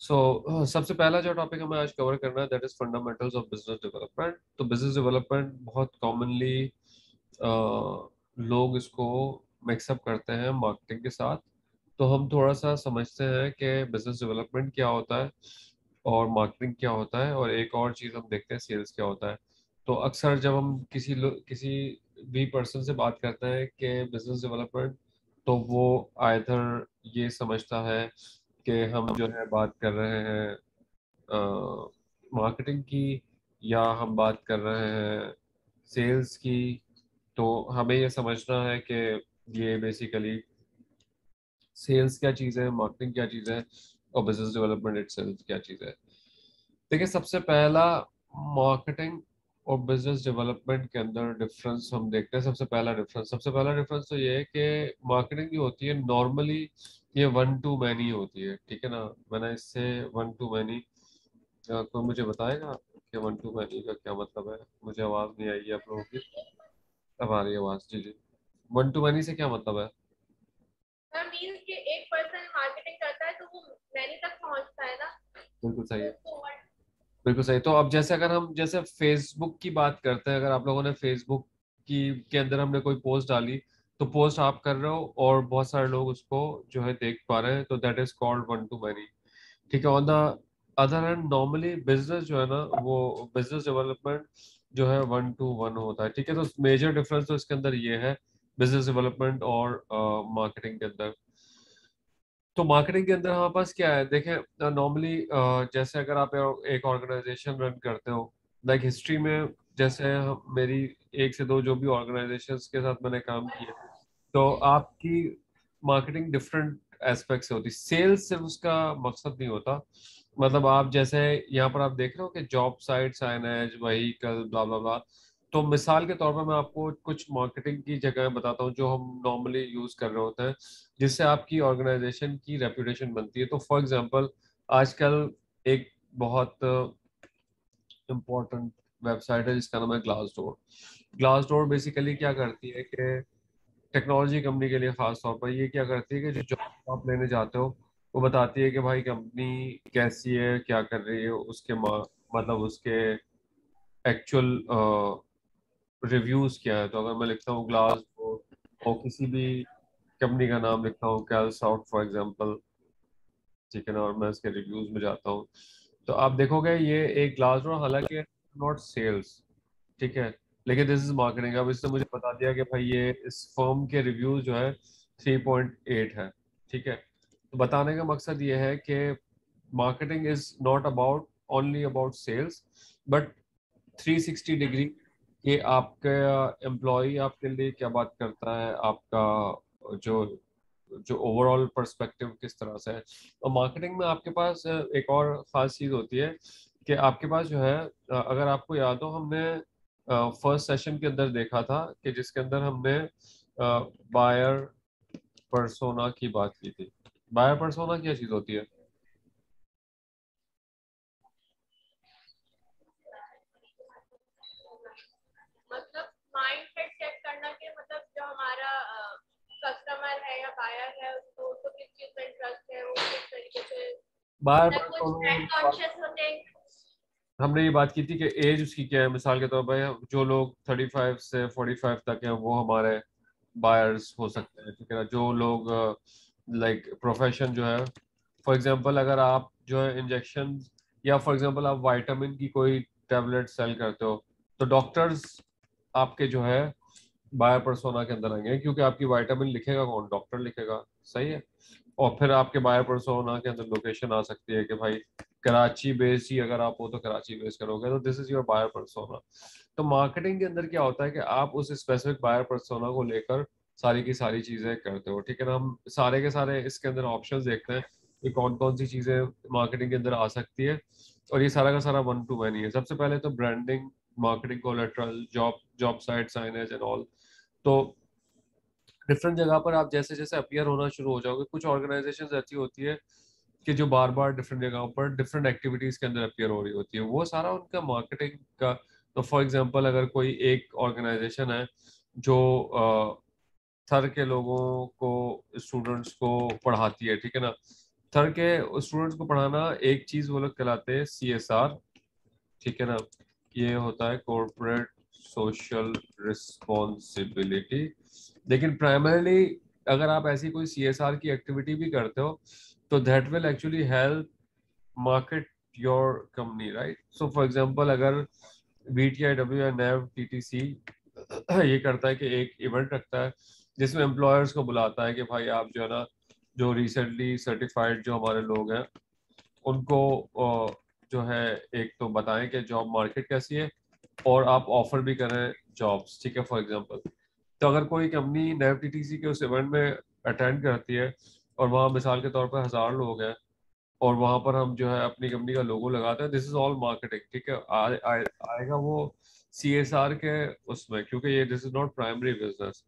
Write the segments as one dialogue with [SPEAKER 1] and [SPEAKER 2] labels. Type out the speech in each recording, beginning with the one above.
[SPEAKER 1] सबसे पहला जो टॉपिक हमें आज कवर करना है that is fundamentals of business development. तो बिजनेस डेवलपमेंट बहुत कॉमनली लोग इसको मिक्सअप करते हैं मार्केटिंग के साथ। तो हम थोड़ा सा समझते हैं कि बिजनेस डेवलपमेंट क्या होता है और मार्केटिंग क्या होता है, और एक और चीज़ हम देखते हैं सेल्स क्या होता है। तो अक्सर जब हम किसी भी पर्सन से बात करते हैं कि बिजनेस डेवलपमेंट, तो वो आइदर ये समझता है कि हम जो है बात कर रहे हैं मार्केटिंग की, या हम बात कर रहे हैं सेल्स की। तो हमें ये समझना है कि ये बेसिकली सेल्स क्या चीज़ है, मार्केटिंग क्या चीज़ है, और बिजनेस डेवलपमेंट इटसेल्फ क्या चीज़ है। देखिए, सबसे पहला मार्केटिंग और बिजनेस डेवलपमेंट के अंदर डिफरेंस हम देखते हैं। सबसे पहला डिफरेंस तो ये है कि मार्केटिंग जो होती है नॉर्मली ये वन टू मैनी होती है, ठीक है ना। मैंने इससे वन टू मैनी, कोई मुझे बताएगा कि वन टू मैनी का क्या मतलब है? मुझे आवाज़ नहीं आई है आप लोगों की। अब आ रही है आवाज़? जी जी। वन टू मैनी से क्या मतलब है?
[SPEAKER 2] मीन्स कि एक पर्सन मार्केटिंग करता है तो वो मैनी तक पहुंचता है ना।
[SPEAKER 1] बिल्कुल सही
[SPEAKER 2] तो
[SPEAKER 1] है।
[SPEAKER 2] उसको वन।
[SPEAKER 1] बिल्कुल सही। तो अब जैसे अगर हम जैसे फेसबुक की बात करते हैं, अगर आप लोगों ने फेसबुक की के अंदर हमने कोई पोस्ट डाली, तो पोस्ट आप कर रहे हो और बहुत सारे लोग उसको जो है देख पा रहे हैं, तो that is called one two many. ठीक है। On the other hand normally business जो है ना, वो बिजनेस डेवलपमेंट जो है वन टू वन होता है। ठीक है। तो मेजर डिफरेंस तो इसके अंदर ये है बिजनेस डेवलपमेंट और मार्केटिंग के अंदर। तो मार्केटिंग के अंदर हमारे पास क्या है, देखें नॉर्मली जैसे अगर आप एक ऑर्गेनाइजेशन रन करते हो, लाइक हिस्ट्री में जैसे मेरी एक से दो जो भी ऑर्गेनाइजेशंस के साथ मैंने काम किया, तो आपकी मार्केटिंग डिफरेंट एस्पेक्ट से होती है। सेल्स सिर्फ उसका मकसद नहीं होता। मतलब आप जैसे यहाँ पर आप देख रहे हो कि जॉब साइट, साइनेज, व्हीकल, ब्ला ब्ला ब्ला। तो मिसाल के तौर पर मैं आपको कुछ मार्केटिंग की जगह बताता हूँ जो हम नॉर्मली यूज कर रहे होते हैं, जिससे आपकी ऑर्गेनाइजेशन की रेपुटेशन बनती है। तो फॉर एग्जांपल, आजकल एक बहुत इम्पोर्टेंट वेबसाइट है जिसका नाम है glass door. Glass door basically क्या करती है कि टेक्नोलॉजी कंपनी के लिए खास तौर पर ये क्या करती है कि जो जॉब आप लेने जाते हो, वो बताती है कि भाई कंपनी कैसी है, क्या कर रही है, उसके मतलब उसके एक्चुअल रिव्यूज क्या है। तो अगर मैं लिखता हूँ ग्लास डोर और किसी भी कंपनी का नाम लिखता हूँ, कैल्स आउट फॉर एग्जांपल, ठीक है ना, और मैं इसके रिव्यूज में जाता हूँ, तो आप देखोगे ये एक ग्लास डोर, हालांकि नॉट सेल्स, ठीक है, लेकिन दिस इज मार्केटिंग। अब इसने मुझे बता दिया कि भाई ये इस फर्म के रिव्यूज जो है 3.8 है, ठीक है। तो बताने का मकसद ये है कि marketing is not about only about sales, but 360 degree कि आपका एम्प्लॉय आपके लिए क्या बात करता है, आपका जो जो ओवरऑल पर्सपेक्टिव किस तरह से है। और मार्केटिंग में आपके पास एक और खास चीज होती है कि आपके पास जो है, अगर आपको याद हो, हमने फर्स्ट सेशन के अंदर देखा था कि जिसके अंदर हमने बायर पर्सोना की बात की थी। बायर पर्सोना क्या चीज होती है?
[SPEAKER 2] मतलब माइंडसेट चेक करना कि मतलब जो हमारा कस्टमर है या बायर है उसको किस चीज में इंटरेस्ट है, वो किस तरीके से
[SPEAKER 1] बायर
[SPEAKER 2] मतलब कुछ
[SPEAKER 1] पर्सोना
[SPEAKER 2] ब्रांड कॉन्शियस होते हैं।
[SPEAKER 1] हमने ये बात की थी कि एज उसकी क्या है। मिसाल के तौर पर जो लोग 35 से 45 तक हैं वो हमारे बायर्स हो सकते हैं, ठीक है ना। जो लोग लाइक प्रोफेशन जो है, फॉर एग्जांपल अगर आप जो है इंजेक्शन, या फॉर एग्जांपल आप विटामिन की कोई टैबलेट सेल करते हो, तो डॉक्टर्स आपके जो है बायर पर्सोना के अंदर आएंगे, क्योंकि आपकी विटामिन लिखेगा कौन? डॉक्टर लिखेगा, सही है। और फिर आपके बायर पर्सोना के अंदर लोकेशन आ सकती है कि भाई कराची बेस्ड ही अगर आप हो तो कराची बेस्ड करोगे, तो this is your buyer persona. तो मार्केटिंग के अंदर क्या होता है कि आप उस स्पेसिफिक बायर पर्सोना को लेकर सारी की सारी चीजें करते हो, ठीक है ना। हम सारे के सारे इसके अंदर ऑप्शंस देखते हैं कि कौन कौन सी चीजें मार्केटिंग के अंदर आ सकती है, और ये सारा का सारा वन टू वन ही है। सबसे पहले तो branding, marketing, collateral, job job site, signage and all. तो डिफरेंट जगह पर आप जैसे जैसे अपीयर होना शुरू हो जाओगे, कुछ ऑर्गेनाइजेशन ऐसी होती है कि जो बार बार डिफरेंट जगहों पर डिफरेंट एक्टिविटीज के अंदर अपीयर हो रही होती है, वो सारा उनका मार्केटिंग का। तो फॉर एग्जांपल अगर कोई एक ऑर्गेनाइजेशन है जो थर के लोगों को, स्टूडेंट्स को पढ़ाती है, ठीक है ना, सर के स्टूडेंट्स को पढ़ाना एक चीज वो लोग कहलाते हैं CSR, ठीक है ना, ये होता है कॉर्पोरेट सोशल रिस्पॉन्सिबिलिटी। लेकिन प्राइमरली अगर आप ऐसी कोई CSR की एक्टिविटी भी करते हो तो that will actually help market your company, right. So for example अगर BTIW या NAV TTC ये करता है कि एक इवेंट रखता है जिसमें एम्प्लॉयर्स को बुलाता है कि भाई आप जो है ना, जो रिसेंटली सर्टिफाइड जो हमारे लोग हैं उनको जो है एक तो बताएं कि जॉब मार्केट कैसी है, और आप ऑफर भी करें जॉब्स, ठीक है। फॉर एग्जांपल तो अगर कोई कंपनी NAV TTC के उस इवेंट में अटेंड करती है और वहाँ मिसाल के तौर पर 1000 लोग हैं और वहां पर हम जो है अपनी कंपनी का लोगो लगाते हैं, दिस इज ऑल मार्केटिंग, ठीक है। आएगा वो CSR के उसमें, क्योंकि ये this is not primary business,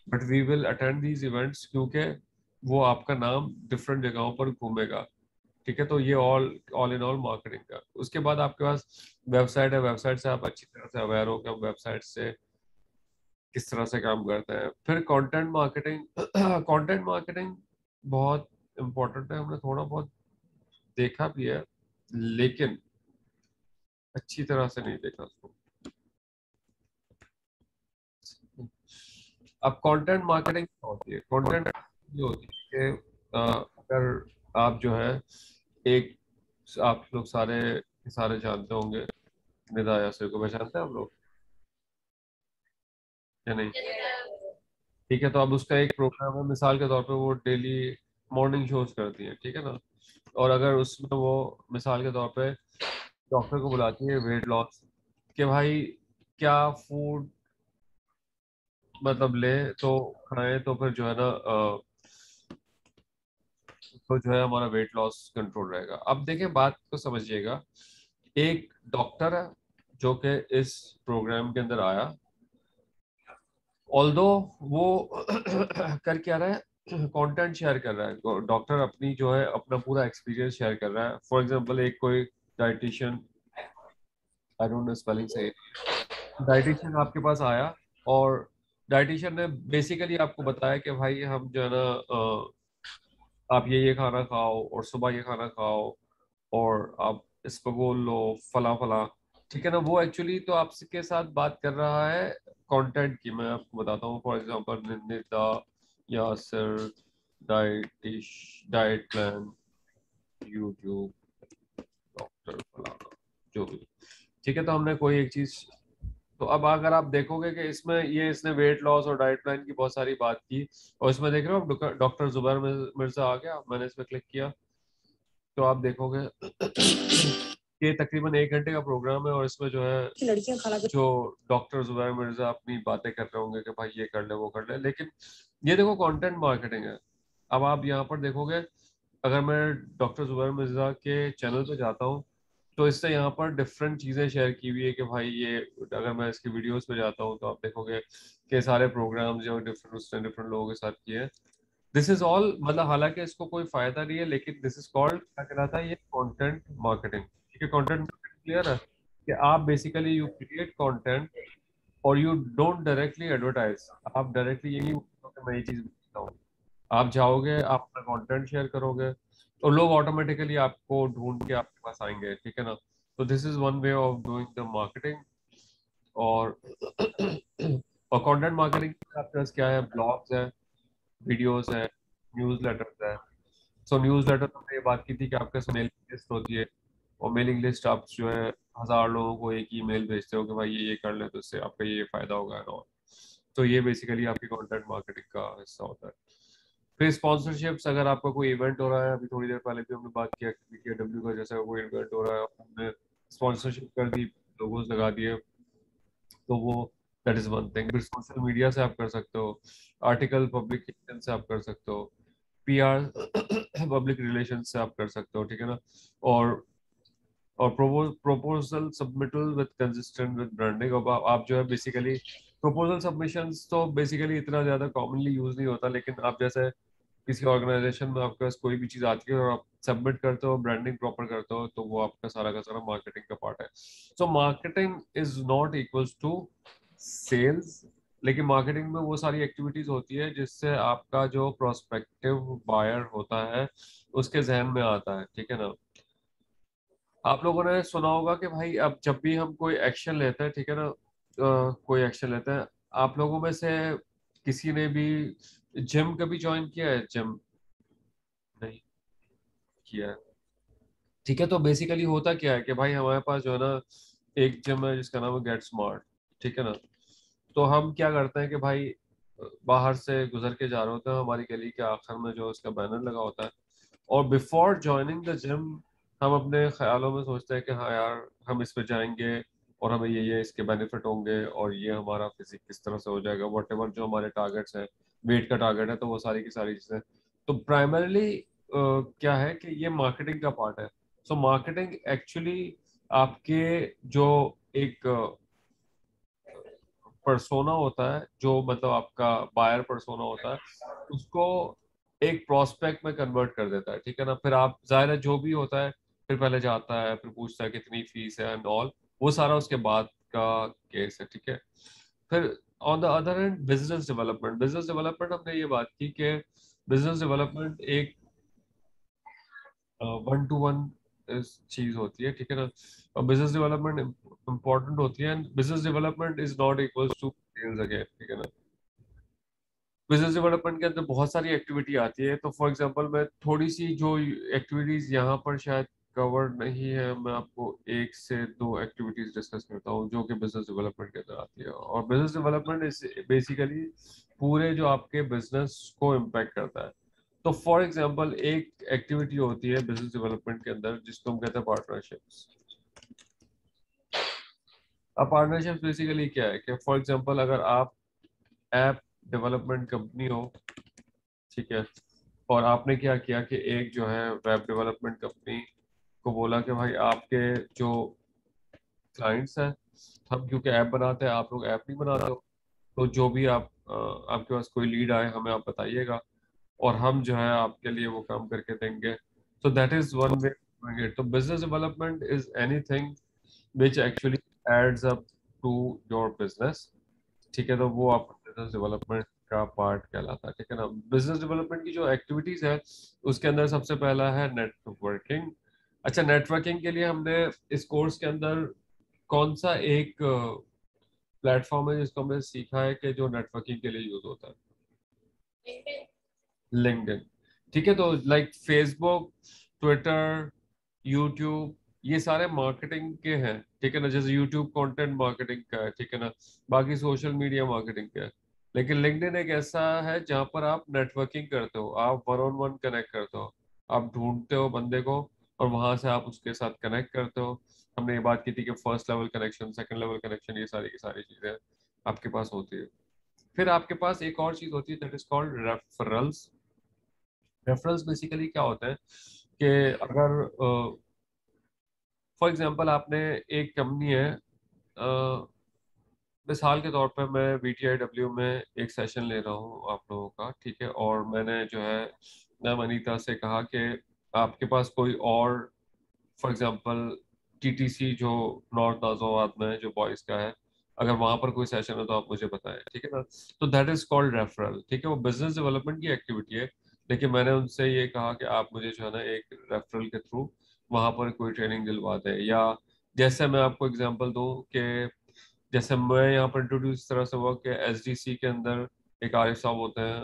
[SPEAKER 1] but we will attend these events क्योंकि वो आपका नाम डिफरेंट जगहों पर घूमेगा, ठीक है। तो ये all all in all marketing का। उसके बाद आपके पास वेबसाइट है, वेबसाइट से आप अच्छी तरह से अवेयर हो कि हम वेबसाइट से किस तरह से काम करते हैं। फिर कंटेंट मार्केटिंग कंटेंट मार्केटिंग बहुत इम्पोर्टेंट है, हमने थोड़ा बहुत देखा भी है लेकिन अच्छी तरह से नहीं देखा उसको। अब कंटेंट मार्केटिंग क्या होती है? कंटेंट जो होती है कि अगर आप जो है एक, आप लोग सारे सारे जानते होंगे निदा यासिर को, पहचानते हैं आप लोग या नहीं? ठीक है, तो अब उसका एक प्रोग्राम है, मिसाल के तौर पे वो डेली मॉर्निंग शोज करती है, ठीक है ना। और अगर उसमें वो मिसाल के तौर पे डॉक्टर को बुलाती है वेट लॉस कि भाई क्या फूड मतलब ले तो खाएं तो फिर जो है ना तो जो है हमारा वेट लॉस कंट्रोल रहेगा। अब देखें बात को समझिएगा, एक डॉक्टर है जो कि इस प्रोग्राम के अंदर आया, ऑल्दो वो कर क्या रहा है, कंटेंट शेयर कर रहा है। डॉक्टर अपनी जो है अपना पूरा एक्सपीरियंस शेयर कर रहा है। फॉर एग्जांपल एक कोई dietitian, I don't know spelling सही, डाइटिशियन आपके पास आया और डाइटिशियन ने बेसिकली आपको बताया कि भाई हम जो है ना आप ये खाना खाओ और सुबह ये खाना खाओ और आप इस पर बोल लो फला फला, ठीक है ना। वो एक्चुअली तो आपके साथ बात कर रहा है कंटेंट की। मैं आपको बताता हूँ, फॉर एग्जांपल निंदा यासर डाइटिश डाइट प्लान यूट्यूब डॉक्टर फलाना जो भी, ठीक है। तो हमने कोई एक चीज, तो अब अगर आप देखोगे कि इसमें ये इसने वेट लॉस और डाइट प्लान की बहुत सारी बात की, और इसमें देख रहे हो डॉक्टर जुबैर मिर्जा आ गया, मैंने इस पर क्लिक किया तो आप देखोगे ये तकरीबन 1 घंटे का प्रोग्राम है और इसमें जो है लड़कियां खाना जो डॉक्टर जुबैर मिर्जा अपनी बातें कर रहे होंगे कि भाई ये कर ले वो कर ले, लेकिन ये देखो कंटेंट मार्केटिंग है। अब आप यहाँ पर देखोगे, अगर मैं डॉक्टर जुबैर मिर्जा के चैनल पे जाता हूँ तो इससे यहाँ पर डिफरेंट चीजें शेयर की हुई है कि भाई ये, अगर मैं इसकी वीडियोस पे जाता हूँ तो आप देखोगे कि सारे प्रोग्राम जो डिफरेंट उसने डिफरेंट लोगों के साथ किए हैं। दिस इज ऑल, मतलब हालांकि इसको कोई फायदा नहीं है लेकिन दिस इज कॉल्ड, क्या कहलाता है ये, कंटेंट मार्केटिंग, ठीक है। कंटेंट मार्केटिंग क्लियर है कि आप बेसिकली यू क्रिएट कंटेंट और यू डोंट डायरेक्टली एडवर्टाइज। आप डायरेक्टली यही कि मैं ये चीज बेचता हूँ, आप जाओगे आप अपना कंटेंट शेयर करोगे तो लोग ऑटोमेटिकली आपको ढूंढ के आपके पास आएंगे, ठीक है ना। तो this is one way of doing the marketing. और और कंटेंट मार्केटिंग आपके पास क्या है, ब्लॉग्स है, वीडियोस है, न्यूज लेटर्स है। सो न्यूज लेटर तो हमने ये बात की थी कि आपके पास मेलिंग लिस्ट होती है और मेलिंग लिस्ट आप जो है 1000 लोगों को एक ईमेल भेजते हो कि भाई ये कर ले तो इससे आपका ये फायदा होगा और तो ये बेसिकली आपकी कंटेंट मार्केटिंग का हिस्सा होता है। फिर स्पॉन्सरशिप्स, अगर आपका कोई इवेंट हो रहा है, अभी थोड़ी देर पहले भी हमने बात किया BTW का, जैसा कोई इवेंट हो रहा है हमने स्पॉन्सरशिप कर दी, लोगोस लगा दिए, तो वो दैट इज वन थिंग। फिर सोशल मीडिया से आप कर सकते हो, आर्टिकल पब्लिकेशन से आप कर सकते हो, PR पब्लिक रिलेशन से आप कर सकते हो, ठीक है ना। और और proposal submittal with consistent with branding. अब आप जो है बेसिकली प्रोपोजल सबमिशंस तो बेसिकली इतना ज्यादा कॉमनली यूज नहीं होता, लेकिन आप जैसे किसी ऑर्गेनाइजेशन में आपके पास कोई भी चीज आती है और आप सबमिट करते हो, ब्रांडिंग प्रॉपर करते हो, तो वो आपका सारा का सारा मार्केटिंग का पार्ट है। So marketing is not equals to sales, लेकिन मार्केटिंग में वो सारी एक्टिविटीज होती है जिससे आपका जो प्रोस्पेक्टिव बायर होता है उसके जहन में आता है, ठीक है ना। आप लोगों ने सुना होगा कि भाई अब जब भी हम कोई एक्शन लेते हैं, ठीक है ना, कोई एक्शन लेते हैं, आप लोगों में से किसी ने भी जिम कभी ज्वाइन किया है? जिम नहीं किया है, ठीक है। तो बेसिकली होता क्या है कि भाई हमारे पास जो है ना एक जिम है जिसका नाम है गेट स्मार्ट, ठीक है ना। तो हम क्या करते हैं कि भाई बाहर से गुजर के जा रहे होते हैं, हमारी गली के आखिर में जो उसका बैनर लगा होता है, और बिफोर ज्वाइनिंग द जिम हम अपने ख्यालों में सोचते हैं कि हाँ यार हम इस पे जाएंगे और हमें ये इसके बेनिफिट होंगे और ये हमारा फिजिक किस तरह से हो जाएगा, वट एवर जो हमारे टारगेट्स हैं, वेट का टारगेट है, तो वो सारी की सारी चीजें। तो प्राइमरली क्या है कि ये मार्केटिंग का पार्ट है। सो मार्केटिंग एक्चुअली आपके जो एक पर्सोना होता है, जो मतलब आपका बायर पर्सोना होता है, उसको एक प्रोस्पेक्ट में कन्वर्ट कर देता है, ठीक है ना। फिर आप जाहिर है जो भी होता है, फिर पहले जाता है, फिर पूछता है कितनी फीस है एंड ऑल, वो सारा उसके बाद का केस है, ठीक है। फिर on the other hand business development हमने ये बात की कि बिजनेस डेवलपमेंट एक वन टू वन चीज होती है, ठीक है ना। और बिजनेस डेवलपमेंट इम्पोर्टेंट होती है, and business development is not equals to sales again, ठीक है ना। बिजनेस डेवलपमेंट के अंदर बहुत सारी एक्टिविटी आती है। तो फॉर एग्जांपल मैं थोड़ी सी जो एक्टिविटीज यहाँ पर शायद कवर नहीं है, मैं आपको एक से दो एक्टिविटीज डिस्कस करता हूँ जो कि बिजनेस डेवलपमेंट के अंदर आती है। और बिजनेस डेवलपमेंट इज बेसिकली पूरे जो आपके बिजनेस को इम्पेक्ट करता है। तो फॉर एग्जांपल एक एक्टिविटी होती है बिजनेस डेवलपमेंट के अंदर जिसको हम कहते हैं पार्टनरशिप्स। अब पार्टनरशिप्स बेसिकली क्या है कि फॉर एग्जांपल अगर आप ऐप डेवलपमेंट कंपनी हो, ठीक है, और आपने क्या किया कि एक जो है वेब डेवलपमेंट कंपनी को बोला कि भाई आपके जो क्लाइंट्स हैं, हम क्योंकि ऐप बनाते हैं, आप लोग ऐप नहीं बनाते हो, तो जो भी आपके पास कोई लीड आए हमें आप बताइएगा और हम जो है आपके लिए वो काम करके देंगे। तो that is one way doing it. तो business development is anything which actually adds up to your business, ठीक है। तो वो आपका बिजनेस डेवलपमेंट का पार्ट कहलाता है, ठीक है ना। बिजनेस डेवलपमेंट की जो एक्टिविटीज है उसके अंदर सबसे पहला है नेटवर्किंग। अच्छा, नेटवर्किंग के लिए हमने इस कोर्स के अंदर कौन सा एक प्लेटफॉर्म है जिसको हमने सीखा है कि जो नेटवर्किंग के लिए यूज होता है?
[SPEAKER 2] LinkedIn।
[SPEAKER 1] लिंक्डइन, ठीक है। तो लाइक फेसबुक, ट्विटर, यूट्यूब, ये सारे मार्केटिंग के हैं, ठीक है ना। जैसे यूट्यूब कंटेंट मार्केटिंग का है, ठीक है ना। बाकी सोशल मीडिया मार्केटिंग का है। लेकिन लिंक्डइन एक ऐसा है जहां पर आप नेटवर्किंग करते हो, आप वन ऑन वन कनेक्ट करते हो, आप ढूंढते हो बंदे को और वहां से आप उसके साथ कनेक्ट करते हो। हमने ये बात की थी कि first level connection, second level connection, ये सारी की सारी चीजें आपके पास होती है। फिर आपके पास एक और चीज होती है that is called referrals. Referrals basically क्या होता है कि अगर फॉर एग्जांपल आपने एक कंपनी है, मिसाल के तौर पे मैं VTIW में एक सेशन ले रहा हूँ आप लोगों का, ठीक है, और मैंने जो है मैम अनीता से कहा कि आपके पास कोई और फॉर एग्जांपल TTC जो नॉर्थ नाजोबाद में है, जो बॉयज का है, अगर वहां पर कोई सेशन है तो आप मुझे बताएं, ठीक है ना। तो दैट इज कॉल्ड रेफरल, ठीक है। वो बिजनेस डेवलपमेंट की एक्टिविटी है, लेकिन मैंने उनसे ये कहा कि आप मुझे जो है ना एक रेफरल के थ्रू वहां पर कोई ट्रेनिंग दिलवा दें। या जैसे मैं आपको एग्जांपल दूं कि जैसे मैं यहाँ पर इंट्रोड्यूस इस तरह से हुआ कि SDC के अंदर एक आरिफ साहब होते हैं,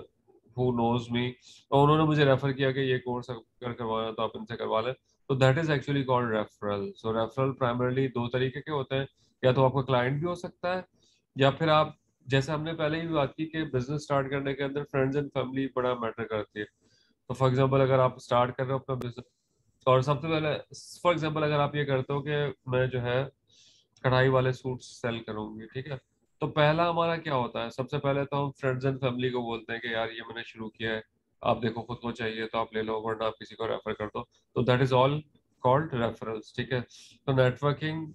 [SPEAKER 1] हु नोज मी, और उन्होंने मुझे रेफर किया कि ये कोर्स अगर करवाना तो आप इनसे करवा लें। तो that is actually called referral. So referral primarily दो तरीके के होते हैं, या तो आपका क्लाइंट भी हो सकता है, या फिर आप, जैसे हमने पहले ही बात की कि बिजनेस स्टार्ट करने के अंदर फ्रेंड्स एंड फैमिली बड़ा मैटर करती है। तो फॉर एग्जांपल अगर आप स्टार्ट कर रहे हो अपना बिजनेस, और सबसे पहले फॉर एग्जांपल अगर आप ये करते हो कि मैं जो है कढ़ाई वाले सूट सेल करूंगी, ठीक है, तो पहला हमारा क्या होता है, सबसे पहले तो हम फ्रेंड्स एंड फैमिली को बोलते हैं कि यार ये मैंने शुरू किया है, आप देखो खुद को चाहिए तो आप ले लो, वरना आप किसी को रेफर कर दो। तो that is all called referrals, ठीक है। तो नेटवर्किंग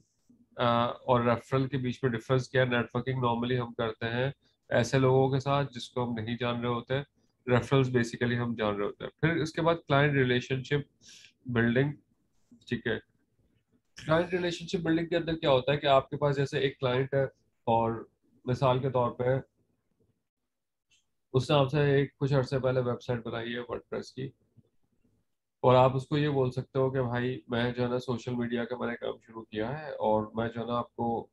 [SPEAKER 1] और रेफरल के बीच में डिफरेंस क्या है? नेटवर्किंग नॉर्मली हम करते हैं ऐसे लोगों के साथ जिसको हम नहीं जान रहे होते हैं, रेफरल्स बेसिकली हम जान रहे होते हैं। फिर इसके बाद क्लाइंट रिलेशनशिप बिल्डिंग, ठीक है। क्लाइंट रिलेशनशिप बिल्डिंग के अंदर क्या होता है कि आपके पास जैसे एक क्लाइंट है, और मिसाल के तौर पे उसने आपसे एक कुछ अर्से पहले वेबसाइट बनाई है वर्डप्रेस की, और आप उसको ये बोल सकते हो कि भाई मैं जो है ना सोशल मीडिया का मैंने काम शुरू किया है, और मैं जो है ना आपको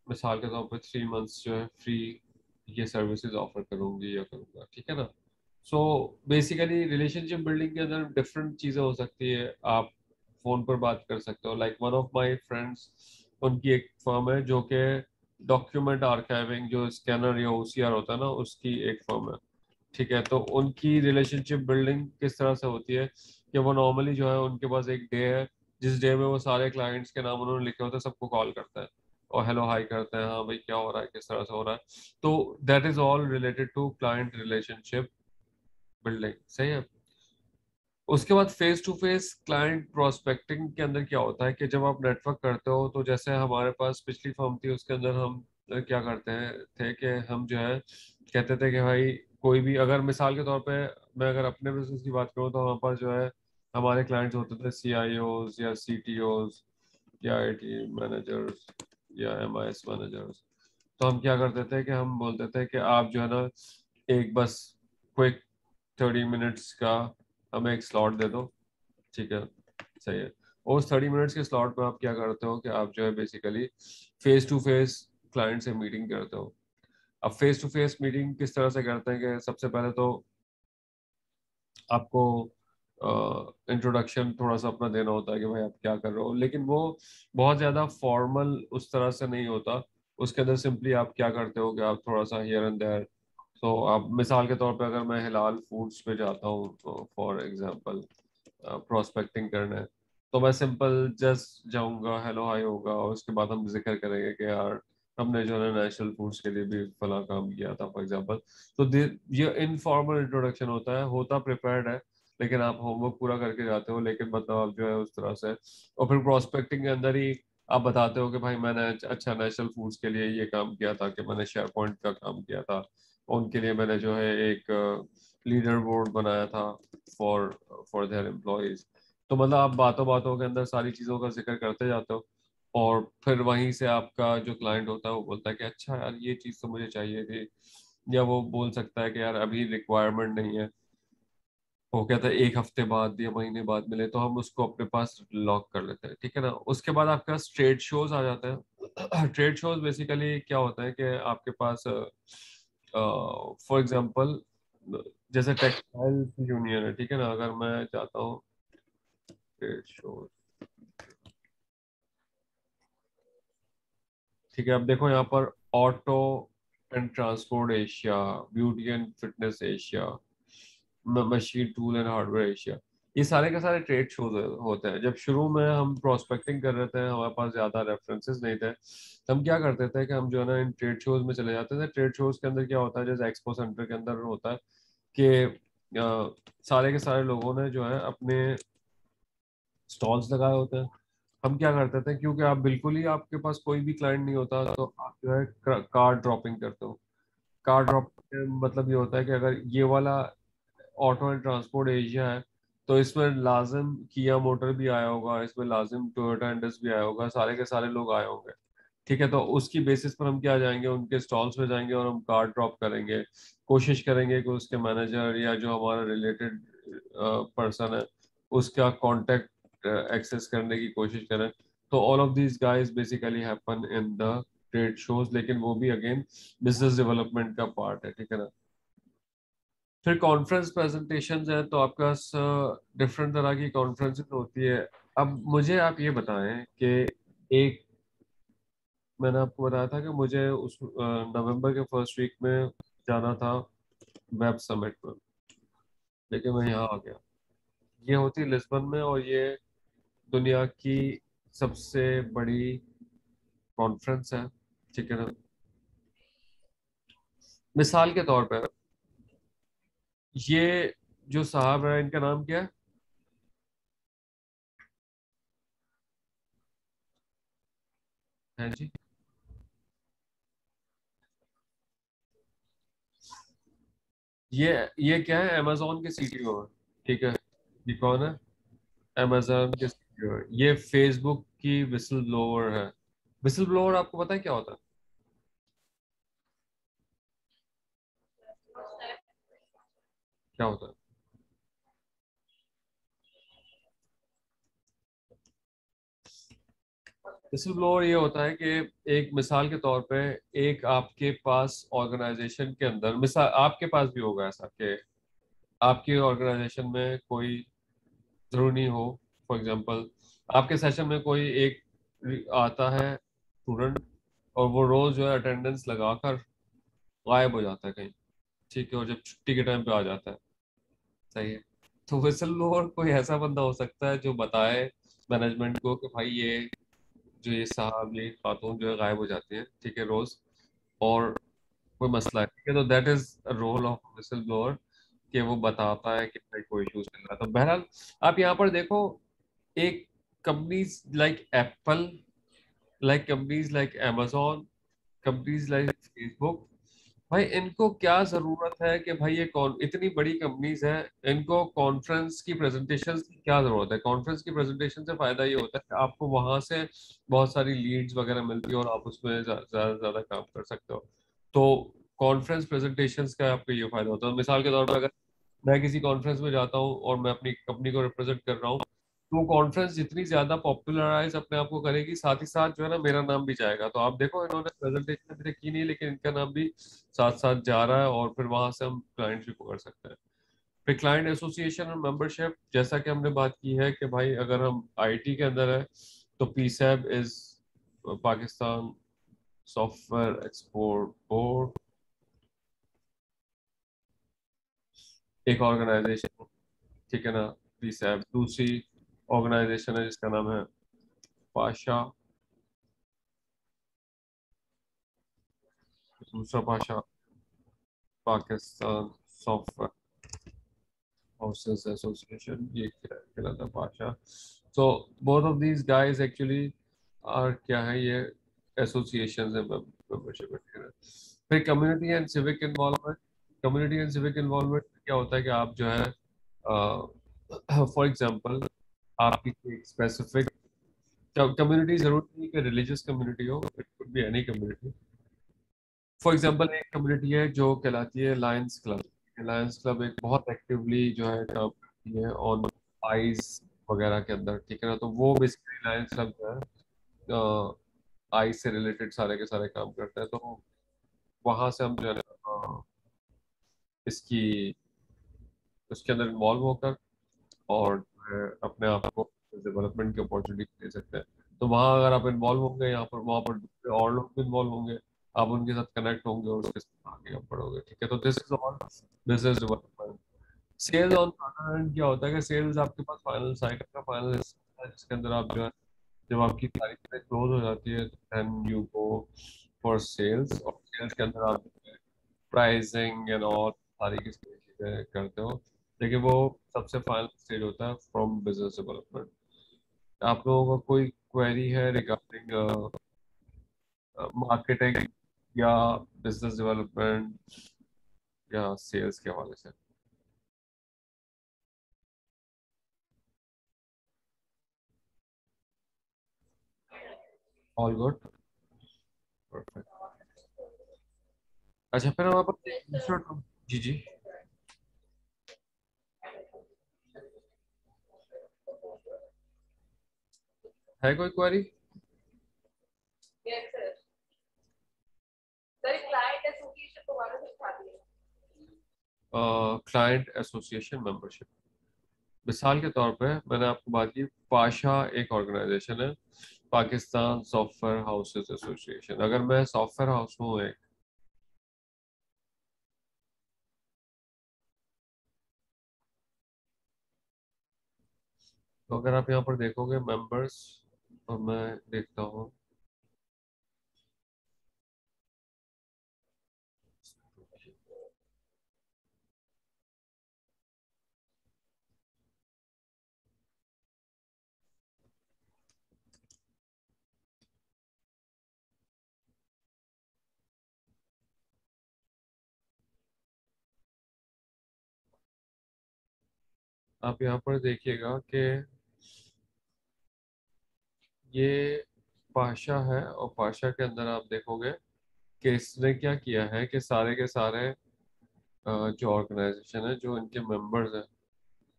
[SPEAKER 1] मिसाल के तौर पर 3 मंथ्स जो है फ्री ये सर्विसेज ऑफर करूंगी या करूंगा, ठीक है ना। सो बेसिकली रिलेशनशिप बिल्डिंग के अंदर डिफरेंट चीज़ें हो सकती है। आप फोन पर बात कर सकते हो, like one of my friends, उनकी एक फर्म है जो कि डॉक्यूमेंट आर्काइविंग जो स्कैनर या ओसीआर होता है ना, उसकी एक फर्म है, ठीक है। तो उनकी रिलेशनशिप बिल्डिंग किस तरह से होती है कि वो नॉर्मली जो है उनके पास एक डे है जिस डे में वो सारे क्लाइंट्स के नाम उन्होंने लिखे होते हैं सबको कॉल करते हैं और हेलो हाई करते हैं, हाँ भाई क्या हो रहा है, किस तरह से हो रहा है। तो that is all related to client relationship building, सही है। उसके बाद face to face client prospecting के अंदर क्या होता है कि जब आप नेटवर्क करते हो, तो जैसे हमारे पास पिछली फर्म थी उसके अंदर हम क्या करते हैं थे कि हम जो है कहते थे कि भाई कोई भी अगर मिसाल के तौर पे मैं अगर अपने बिजनेस की बात करूँ तो हमारे पास जो है हमारे क्लाइंट्स होते थे CIOs या CTOs या IT मैनेजर्स या MIS मैनेजर्स। तो हम क्या करते थे कि हम बोलते थे कि आप जो है ना एक बस क्विक 30 मिनट्स का हमें एक स्लॉट दे दो, ठीक है, सही है। और उस 30 मिनट्स के स्लॉट में आप क्या करते हो कि आप जो है basically face to face client से मीटिंग करते हो। अब फेस टू फेस मीटिंग किस तरह से करते हैं कि सबसे पहले तो आपको इंट्रोडक्शन थोड़ा सा अपना देना होता है कि भाई आप क्या कर रहे हो, लेकिन वो बहुत ज़्यादा फॉर्मल उस तरह से नहीं होता। उसके अंदर सिंपली आप क्या करते हो कि आप थोड़ा सा हियर एंड देयर, तो आप मिसाल के तौर पे अगर मैं हिलाल फूड्स पे जाता हूँ तो फॉर एग्जांपल प्रोस्पेक्टिंग करने, तो मैं सिंपल जस्ट जाऊंगा, हेलो हाय होगा, और उसके बाद हम जिक्र करेंगे कि यार हमने जो है नेशनल फूड्स के लिए भी फला काम किया था फॉर एग्जांपल। तो ये इनफॉर्मल इंट्रोडक्शन होता प्रिपेयर्ड है, लेकिन आप होमवर्क पूरा करके जाते हो, लेकिन मतलब आप जो है उस तरह से, और फिर प्रोस्पेक्टिंग के अंदर ही आप बताते हो कि भाई मैंने अच्छा नेशनल फूड्स के लिए ये काम किया था, कि मैंने शेयर पॉइंट का काम किया था, उनके लिए मैंने जो है एक लीडर बोर्ड बनाया था फॉर फॉर देयर एम्प्लॉयज। तो मतलब आप बातों बातों के अंदर सारी चीज़ों का जिक्र करते जाते हो, और फिर वहीं से आपका जो क्लाइंट होता है वो बोलता है कि अच्छा यार ये चीज़ तो मुझे चाहिए थी, या वो बोल सकता है कि यार अभी रिक्वायरमेंट नहीं है, वो कहता है एक हफ्ते बाद या महीने बाद मिले, तो हम उसको अपने पास लॉक कर लेते हैं, ठीक है ना। उसके बाद आपके पास ट्रेड शोज आ जाते हैं। ट्रेड शोज बेसिकली क्या होता है कि आपके पास फॉर एग्जांपल जैसे टेक्सटाइल यूनियन है, ठीक है ना, अगर मैं चाहता हूँ ट्रेड शोज, ठीक है, अब देखो यहाँ पर auto and transport Asia, beauty and fitness Asia, machine tool and hardware Asia, ये सारे के सारे ट्रेड शोज होते हैं। जब शुरू में हम प्रोस्पेक्टिंग कर रहे थे, हमारे पास ज्यादा रेफरेंसेस नहीं थे, तो हम क्या करते थे कि हम जो है ना इन ट्रेड शोज में चले जाते थे। ट्रेड शोज के अंदर क्या होता है, जैसे एक्सपो सेंटर के अंदर होता है कि सारे के सारे लोगों ने जो है अपने स्टॉल्स लगाए होते हैं। हम क्या करते थे, क्योंकि आप बिल्कुल ही आपके पास कोई भी क्लाइंट नहीं होता, तो आप जो है कार्ड ड्रॉपिंग करते हो। कार्ड ड्रॉप मतलब ये होता है कि अगर ये वाला ऑटो एंड ट्रांसपोर्ट एशिया है, तो इसमें लाजिम किया मोटर भी आया होगा, इसमें लाजिम टोयोटा इंडस भी आया होगा, सारे के सारे लोग आए होंगे, ठीक है। तो उसकी बेसिस पर हम क्या जाएंगे, उनके स्टॉल्स पे जाएंगे और हम कार्ड ड्रॉप करेंगे, कोशिश करेंगे कि उसके मैनेजर या जो हमारा रिलेटेड पर्सन है उसका कांटेक्ट एक्सेस करने की कोशिश करें। तो all of these guys basically happen in the trade shows, लेकिन वो भी अगेन बिजनेस डेवलपमेंट का पार्ट है, ठीक है ना। फिर कॉन्फ्रेंस प्रेजेंटेशंस हैं, तो आपके पास डिफरेंट तरह की कॉन्फ्रेंसेस होती है। अब मुझे आप ये बताएं कि एक, मैंने आपको बताया था कि मुझे उस नवंबर के फर्स्ट वीक में जाना था वेब समिट में, लेकिन मैं यहाँ आ गया। ये होती है लिस्बन में, और ये दुनिया की सबसे बड़ी कॉन्फ्रेंस है, ठीक है ना। मिसाल के तौर पर ये जो साहब है, इनका नाम क्या है जी, ये क्या है, अमेजोन के CTO है, ठीक है। ये कौन है, अमेजोन के सीईओ, ये फेसबुक की विसल ब्लोअर है। विसल ब्लोअर आपको पता है क्या होता है? क्या होता है? विसल ब्लोअर ये होता है कि एक मिसाल के तौर पे एक आपके पास ऑर्गेनाइजेशन के अंदर, मिसाल आपके पास भी होगा ऐसा कि आपकी ऑर्गेनाइजेशन में कोई जरूरी नहीं हो, फॉर एग्जांपल आपके सेशन में कोई एक आता है स्टूडेंट और वो रोज जो है अटेंडेंस लगाकर गायब हो जाता है कहीं, ठीक है, और जब छुट्टी के टाइम पे आ जाता है, सही है, तो विसल ब्लोअर कोई ऐसा बंदा हो सकता है जो बताए मैनेजमेंट को कि भाई ये जो ये साहब ये खातून जो है गायब हो जाती है, ठीक है, रोज, और कोई मसला है, ठीक है, तो that is role of whistle blower कि वो बताता है कि भाई कोई इश्यूज चल रहा है। तो बहरहाल आप यहाँ पर देखो, एक companies like Apple, like companies like amazon, companies like Facebook, भाई इनको क्या जरूरत है कि भाई ये कौन इतनी बड़ी कंपनीज है, इनको कॉन्फ्रेंस की प्रेजेंटेशन की क्या जरूरत है? कॉन्फ्रेंस की प्रेजेंटेशन से फायदा ये होता है कि आपको वहां से बहुत सारी लीड्स वगैरह मिलती है और आप उसमें ज्यादा से ज्यादा काम कर सकते हो। तो कॉन्फ्रेंस प्रेजेंटेशंस का आपको ये फायदा होता है। मिसाल के तौर पर अगर मैं किसी कॉन्फ्रेंस में जाता हूँ और मैं अपनी कंपनी को रिप्रेजेंट कर रहा हूँ, तो कॉन्फ्रेंस जितनी ज्यादा पॉपुलराइज अपने आप को करेगी, साथ ही साथ जो है ना मेरा नाम भी जाएगा। तो आप देखो इन्होंने प्रेजेंटेशन अभी तक की नहीं, लेकिन इनका नाम भी साथ साथ जा रहा है और फिर वहां से हम क्लाइंट भी पकड़ सकते हैं। फिर क्लाइंट एसोसिएशन और मेंबरशिप, जैसा कि हमने बात की है कि भाई अगर हम आईटी के अंदर है तो PSEB is Pakistan software export board, एक ऑर्गेनाइजेशन, ठीक है ना। पीसैब दूसरी ऑर्गेनाइजेशन है जिसका नाम है पाशा, दूसरा PASHA Pakistan software houses association, ये कहलाता PASHA. So both of these guys actually are क्या है, ये एसोसिएशंस है, मेंबरशिप है। फिर community and civic involvement, community and civic involvement क्या होता है कि आप जो है फॉर एग्जांपल आप किसी एक स्पेसिफिक कम्युनिटी, जरूरी नहीं कि रिलीजियस कम्युनिटी हो, it could be any community. For example एक कम्युनिटी है जो कहलाती है लायंस क्लब। लायंस क्लब एक बहुत एक्टिवली जो है काम करती है ऑन आइस वगैरह के अंदर, ठीक है ना। तो वो बेसिकली लायंस क्लब जो है आइस से रिलेटेड सारे के सारे काम करते हैं। तो वहां से हम जो है इसकी उसके अंदर इन्वॉल्व होकर और जो है अपने आप को डेवलपमेंट की अपॉर्चुनिटी दे सकते हैं। तो वहाँ अगर आप इन्वॉल्व होंगे, यहाँ पर वहाँ पर दूसरे और लोग भी इन्वॉल्व होंगे, आप उनके साथ कनेक्ट होंगे और उसके साथ आगे आप बढ़ोगे, ठीक है। तो this is all business development. Sales on other hand क्या होता है कि सेल्स आपके पास फाइनल साइकिल का फाइनल हिस्सा है, जिसके अंदर आप जो है जब आपकी सारी चीजें क्लोज हो जाती है then you go for sales, और सेल्स के अंदर आप प्राइसिंग एंड ऑल सारी की सारी चीजें करते हो। लेकिन वो सबसे फाइनल स्टेज होता है फ्रॉम बिजनेस डेवलपमेंट। आप लोगों का कोई क्वेरी है रिगार्डिंग मार्केटिंग या बिजनेस डेवलपमेंट या सेल्स के हवाले से? All good, perfect. अच्छा, फिर हमारे पास एक दूसरा जी जी, है कोई query?
[SPEAKER 2] Yes sir. Sir client association को वाले से बता दिए।
[SPEAKER 1] क्लाइंट एसोसिएशन मेंबरशिप, मिसाल के तौर पे मैंने आपको बात की, पाशा एक ऑर्गेनाइजेशन है, पाकिस्तान सॉफ्टवेयर हाउसेस एसोसिएशन। अगर मैं सॉफ्टवेयर हाउस हूँ एक, तो अगर आप यहाँ पर देखोगे मेंबर्स, और मैं देखता हूँ, आप यहाँ पर देखिएगा कि ये पाशा है, और पाशा के अंदर आप देखोगे कि इसने क्या किया है कि सारे के सारे जो ऑर्गेनाइजेशन है, जो इनके मेंबर्स हैं,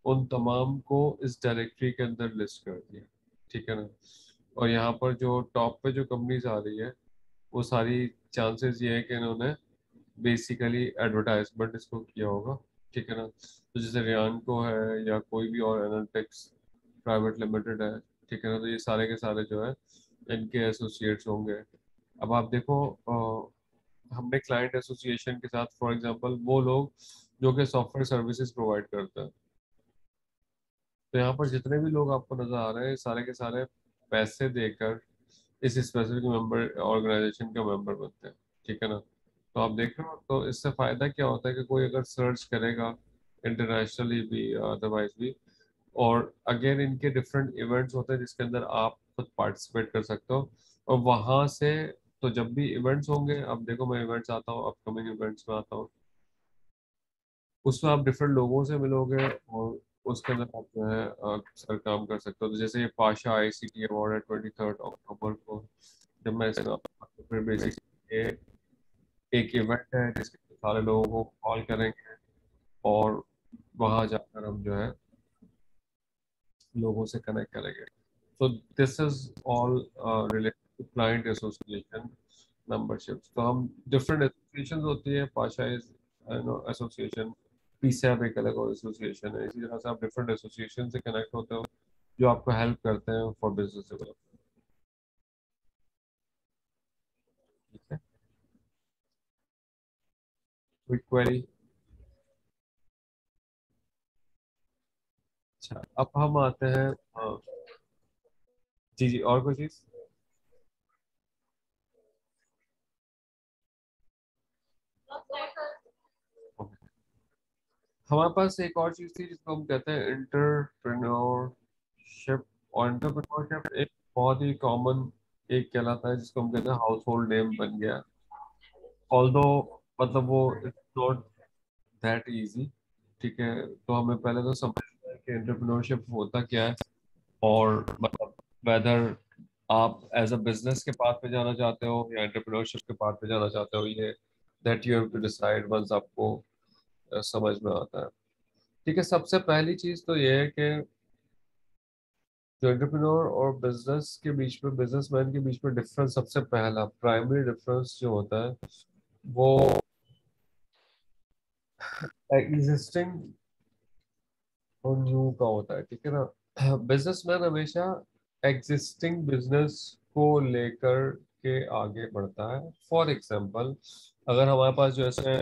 [SPEAKER 1] उन तमाम को इस डायरेक्टरी के अंदर लिस्ट कर दिया, ठीक है ना। और यहाँ पर जो टॉप पे जो कंपनीज आ रही है वो सारी चांसेस ये है कि इन्होंने बेसिकली एडवर्टाइजमेंट इसको किया होगा, ठीक है ना। तो जैसे रियांको है या कोई भी और एनालिटिक्स प्राइवेट लिमिटेड है, ठीक है ना, तो ये सारे के सारे जो है इनके एसोसिएट्स होंगे। अब आप देखो हमने क्लाइंट एसोसिएशन के साथ फॉर एग्जांपल वो लोग जो कि सॉफ्टवेयर सर्विसेज प्रोवाइड करते हैं, तो यहाँ पर जितने भी लोग आपको नजर आ रहे हैं सारे के सारे पैसे देकर इस स्पेसिफिक मेंबर ऑर्गेनाइजेशन का मेंबर बनते हैं, ठीक है ना। तो आप देख रहे हो, तो इससे फायदा क्या होता है कि कोई अगर सर्च करेगा इंटरनेशनली भी अदरवाइज भी, और अगेन इनके डिफरेंट इवेंट्स होते हैं जिसके अंदर आप खुद पार्टिसिपेट कर सकते हो, और वहां से तो जब भी इवेंट्स होंगे, अब देखो मैं इवेंट्स आता हूँ, अपकमिंग इवेंट्स में आता हूँ, उसमें आप डिफरेंट लोगों से मिलोगे और उसके अंदर आप जो है सर काम कर सकते हो। तो जैसे ये पाशा आईसीटी अवार्ड है 23 अक्टूबर को, जब मैं इसमें आपको फिर बेसिक ये एक इवेंट है जिसके सारे लोगों को कॉल करेंगे और वहां जाकर हम जो है लोगों से कनेक्ट करेंगे। So this is all related to client association memberships. तो हम different associations होती है, पाशा इज एसोसिएशन, पीसैब एक अलग एसोसिएशन है, इसी तरह से आप डिफरेंट एसोसिएशन से कनेक्ट होते हो जो आपको हेल्प करते हैं फॉर बिजनेस डेवलपमेंट, ठीक है। Quick query. अच्छा, अब हम आते हैं जी जी, और कोई चीज। Okay. हमारे पास एक और चीज थी जिसको हम कहते हैं इंटरप्रेन्योरशिप, और इंटरप्रेन्योरशिप एक बहुत ही कॉमन एक कहलाता है जिसको हम कहते हैं हाउस होल्ड नेम बन गया, ऑल्दो मतलब वो इट्स नॉट दैट इजी, ठीक है। तो हमें पहले तो समझना है कि एंटरप्रेन्योरशिप होता क्या है, और मतलब वेदर आप एज अ बिजनेस के पाथ पे जाना चाहते हो या एंटरप्रेन्योरशिप के पाथ पे जाना चाहते हो, ये that you have to decide once आपको समझ में आता है, ठीक है। सबसे पहली चीज तो ये है कि जो एंटरप्रेन्योर और बिजनेस के बीच में, बिजनेसमैन के बीच में डिफरेंस, सबसे पहला प्राइमरी डिफरेंस जो होता है वो एग्जिस्टिंग और न्यू का होता है, ठीक है ना। बिजनेसमैन हमेशा एग्जिस्टिंग बिजनेस को लेकर के आगे बढ़ता है। फॉर एग्जांपल, अगर हमारे पास जो ऐसे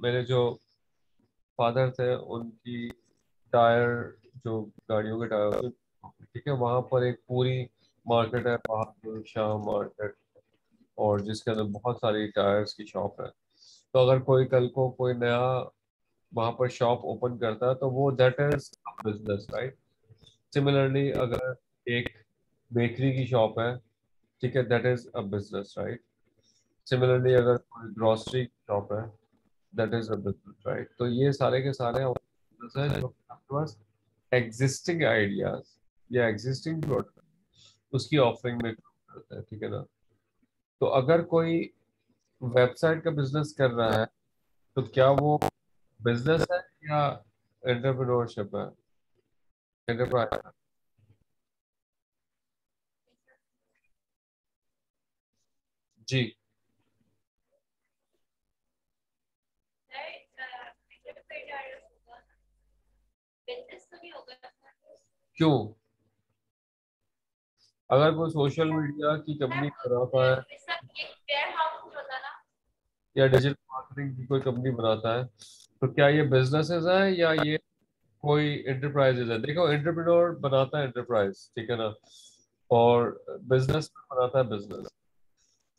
[SPEAKER 1] मेरे जो फादर थे उनकी टायर, जो गाड़ियों के टायर, ठीक है, वहां पर एक पूरी मार्केट है, बहादुर शाह मार्केट, और जिसके अंदर बहुत सारी टायर्स की शॉप है। तो अगर कोई कल को कोई नया वहां पर शॉप ओपन करता है तो वो that is business, right. Similarly अगर एक बेकरी की शॉप है, ठीक है, that is a business, right. Similarly अगर कोई ग्रोसरी की शॉप है, that is a business, right. तो ये सारे के सारे बिजनेस है जो आपके पास एग्जिस्टिंग आइडियाज या एग्जिस्टिंग प्रोडक्ट उसकी ऑफरिंग में काम करता है, ठीक है ना। तो अगर कोई वेबसाइट का बिजनेस कर रहा है तो क्या वो बिजनेस है या एंटरप्रेन्योरशिप है, एंटरप्राइज। जी।
[SPEAKER 2] बिजनेस तो नहीं होगा।
[SPEAKER 1] क्यों? अगर कोई सोशल मीडिया की कंपनी बनाता है
[SPEAKER 2] इसका एक वेयर हाउस होता ना।
[SPEAKER 1] या डिजिटल मार्केटिंग की कोई कंपनी बनाता है, तो क्या ये बिजनेसेस है या ये कोई एंटरप्राइजेज है? देखो, एंटरप्रेन्योर बनाता है एंटरप्राइज, ठीक है ना, और बिजनेस बनाता है बिजनेस।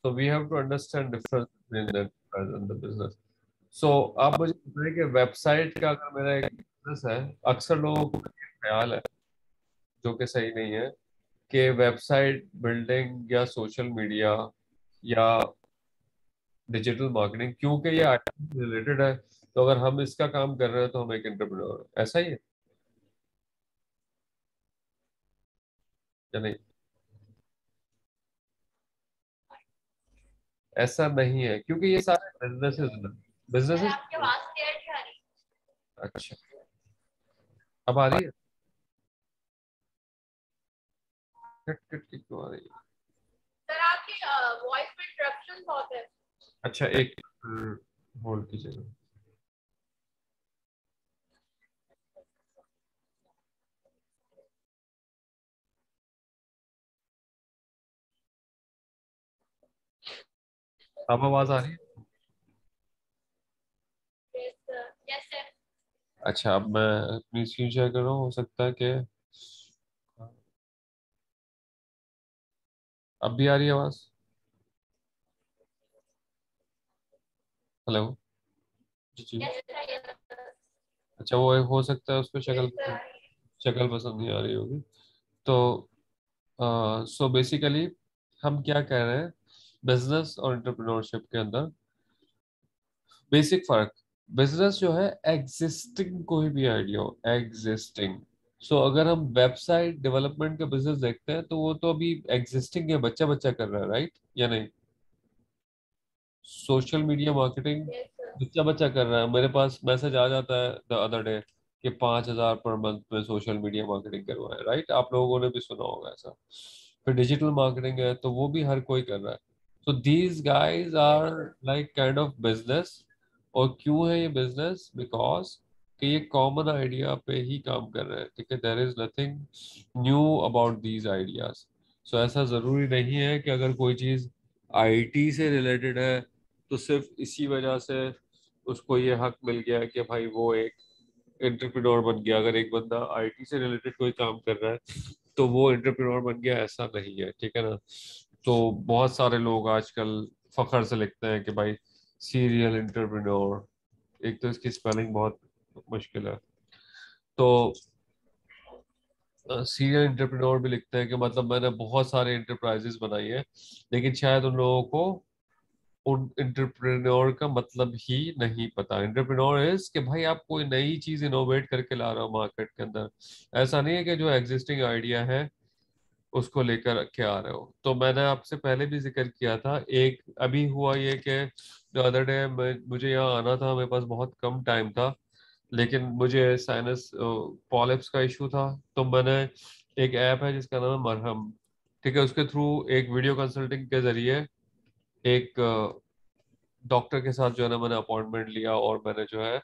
[SPEAKER 1] तो we have to understand difference between enterprise and the business. So आप मुझे बताएं कि वेबसाइट का अगर मेरा एक बिजनेस है, अक्सर लोगों को ये ख्याल है जो कि सही नहीं है कि वेबसाइट बिल्डिंग या सोशल मीडिया या डिजिटल मार्केटिंग, क्योंकि ये आईटी रिलेटेड है, तो अगर हम इसका काम कर रहे हैं तो हम एक एंटरप्रेन्योर, ऐसा ही है या नहीं? ऐसा नहीं है, क्योंकि ये सारे बिजनेसेस हैं,
[SPEAKER 2] सर
[SPEAKER 1] बिजनेसेस।
[SPEAKER 2] आपके आवाज क्लियर नहीं आ रही।
[SPEAKER 1] अच्छा, अब आ रही है? कट कट के क्यों आ रही है?
[SPEAKER 2] सर आपकी वॉइस में इंटरप्शन बहुत है।
[SPEAKER 1] अच्छा, एक होल्ड कीजिएगा। अब आवाज आ रही है?
[SPEAKER 2] Yes sir.
[SPEAKER 1] अच्छा, अब मैं अपनी स्क्रीन शेयर कर रहा हूँ, हो सकता है कि अब भी आ रही है आवाज। हेलो। जी जी।
[SPEAKER 2] Yes sir.
[SPEAKER 1] अच्छा, वो हो सकता है उसको
[SPEAKER 2] यस
[SPEAKER 1] शक्ल
[SPEAKER 2] सर।
[SPEAKER 1] शक्ल पसंद नहीं आ रही होगी। तो सो बेसिकली हम क्या कह रहे हैं, बिजनेस और एंटरप्रेन्योरशिप के अंदर बेसिक फर्क। बिजनेस जो है एग्जिस्टिंग, कोई भी आइडिया हो एग्जिस्टिंग। सो अगर हम वेबसाइट डेवलपमेंट का बिजनेस देखते हैं तो वो तो अभी एग्जिस्टिंग है, बच्चा बच्चा कर रहा है, राइट या नहीं? Social media marketing
[SPEAKER 2] yes sir.
[SPEAKER 1] बच्चा बच्चा कर रहा है। मेरे पास मैसेज आ जाता है द अदर डे कि 5,000 पर मंथ में सोशल मीडिया मार्केटिंग करवाए, राइट? आप लोगों ने भी सुना होगा ऐसा। फिर डिजिटल मार्केटिंग है तो वो भी हर कोई कर रहा है। तो these guys
[SPEAKER 2] yes
[SPEAKER 1] are
[SPEAKER 2] sir.
[SPEAKER 1] Like kind of business. और क्यों है ये बिजनेस? बिकॉज कि ये कॉमन आइडिया पे ही काम कर रहे हैं, ठीक है? There is nothing new about these ideas. So ऐसा जरूरी नहीं है कि अगर कोई चीज आईटी से रिलेटेड है तो सिर्फ इसी वजह से उसको ये हक मिल गया कि भाई वो एक एंटरप्रेन्योर बन गया। अगर एक बंदा आईटी से रिलेटेड कोई काम कर रहा है तो वो एंटरप्रेन्योर बन गया, ऐसा नहीं है, ठीक है ना? तो बहुत सारे लोग आजकल फखर से लिखते हैं कि भाई सीरियल एंटरप्रेन्योर। एक तो इसकी स्पेलिंग बहुत मुश्किल है। तो सीरियल एंटरप्रेन्योर भी लिखते हैं कि मतलब मैंने बहुत सारे एंटरप्राइजेस बनाई है, लेकिन शायद उन लोगों को उन एंटरप्रेन्योर का मतलब ही नहीं पता। एंटरप्रेन्योर इज कि भाई आप कोई नई चीज इनोवेट करके ला रहे हो मार्केट के अंदर। ऐसा नहीं है कि जो एग्जिस्टिंग आइडिया है उसको लेकर के आ रहे हो। तो मैंने आपसे पहले भी जिक्र किया था, एक अभी हुआ ये कि द अदर डे मुझे यहाँ आना था, मेरे पास बहुत कम टाइम था, लेकिन मुझे साइनस पॉलिप्स का इशू था। तो मैंने एक ऐप है जिसका नाम है मरहम, ठीक है? उसके थ्रू एक वीडियो कंसल्टिंग के जरिए एक डॉक्टर के साथ जो है ना मैंने अपॉइंटमेंट लिया और मैंने जो है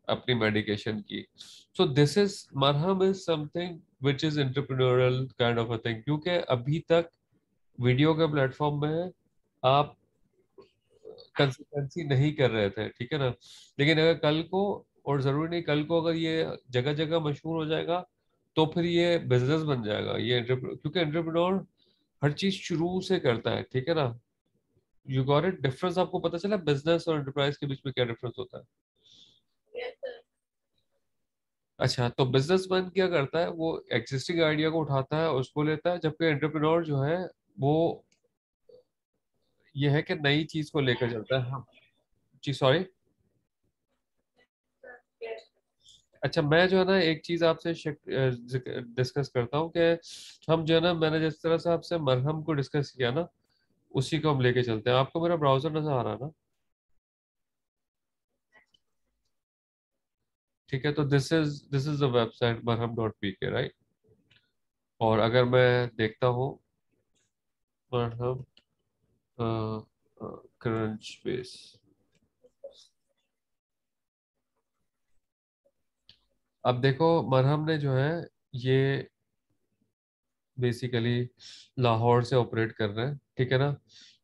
[SPEAKER 1] अपनी मेडिकेशन की। सो दिस इज मरहम is something which is entrepreneurial kind of a thing, क्योंकि अभी तक वीडियो के प्लेटफॉर्म में आप कंसिस्टेंसी नहीं कर रहे थे, ठीक है ना? लेकिन अगर कल को, और जरूरी नहीं कल को, अगर ये जगह जगह मशहूर हो जाएगा तो फिर ये बिजनेस बन जाएगा। ये क्योंकि एंटरप्रेन्योर हर चीज शुरू से करता है, ठीक है ना? You got it? डिफरेंस आपको पता चला बिजनेस और एंटरप्राइज के बीच में क्या डिफरेंस होता है?
[SPEAKER 2] Yes sir.
[SPEAKER 1] अच्छा, तो बिजनेसमैन क्या करता है, वो एग्जिस्टिंग आइडिया को उठाता है, उसको लेता है, जबकि एंटरप्रेन्योर जो है वो ये है कि नई चीज को लेकर चलता है। हाँ जी, सॉरी।
[SPEAKER 2] यस।
[SPEAKER 1] अच्छा, मैं जो है ना एक चीज आपसे डिस्कस करता हूँ कि हम जो है ना, मैंने जिस तरह से आपसे मरहम को डिस्कस किया ना, उसी को हम लेके चलते हैं। आपको मेरा ब्राउजर नजर आ रहा है ना? ठीक है, तो this is the website marham.pk, right? और अगर मैं देखता हूँ मरहम क्रंच बेस, अब देखो मरहम ने जो है ये बेसिकली लाहौर से ऑपरेट कर रहे हैं, ठीक है ना?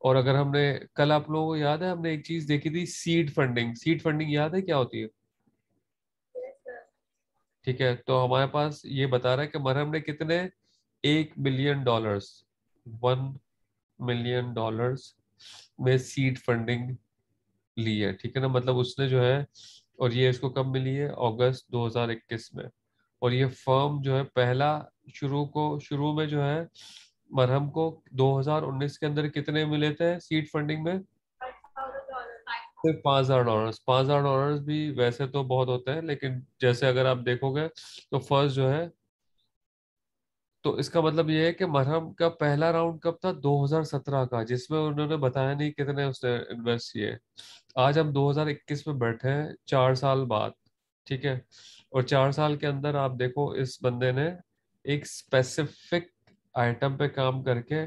[SPEAKER 1] और अगर हमने कल, आप लोगों को याद है हमने एक चीज देखी थी, सीड फंडिंग। सीड फंडिंग याद है क्या होती है?
[SPEAKER 2] सर।
[SPEAKER 1] ठीक है, तो हमारे पास ये बता रहा है कि मरहम ने कितने, $1 मिलियन, $1 मिलियन में सीड फंडिंग ली है, ठीक है ना? मतलब उसने जो है, और ये इसको कब मिली है? अगस्त 2021 में। और ये फर्म जो है पहला शुरू में जो है मरहम को 2019 के अंदर कितने मिले थे सीड फंडिंग में?
[SPEAKER 2] $5,000।
[SPEAKER 1] सिर्फ $5,000। $5,000 भी वैसे तो बहुत होते हैं, लेकिन जैसे अगर आप देखोगे तो फर्स्ट जो है, तो इसका मतलब ये है कि मरहम का पहला राउंड कब था? 2017 का, जिसमें उन्होंने बताया नहीं कितने उसने इन्वेस्ट किए। आज हम 2021 में बैठे हैं, 4 साल बाद, ठीक है? और 4 साल के अंदर आप देखो इस बंदे ने एक स्पेसिफिक आइटम पे काम करके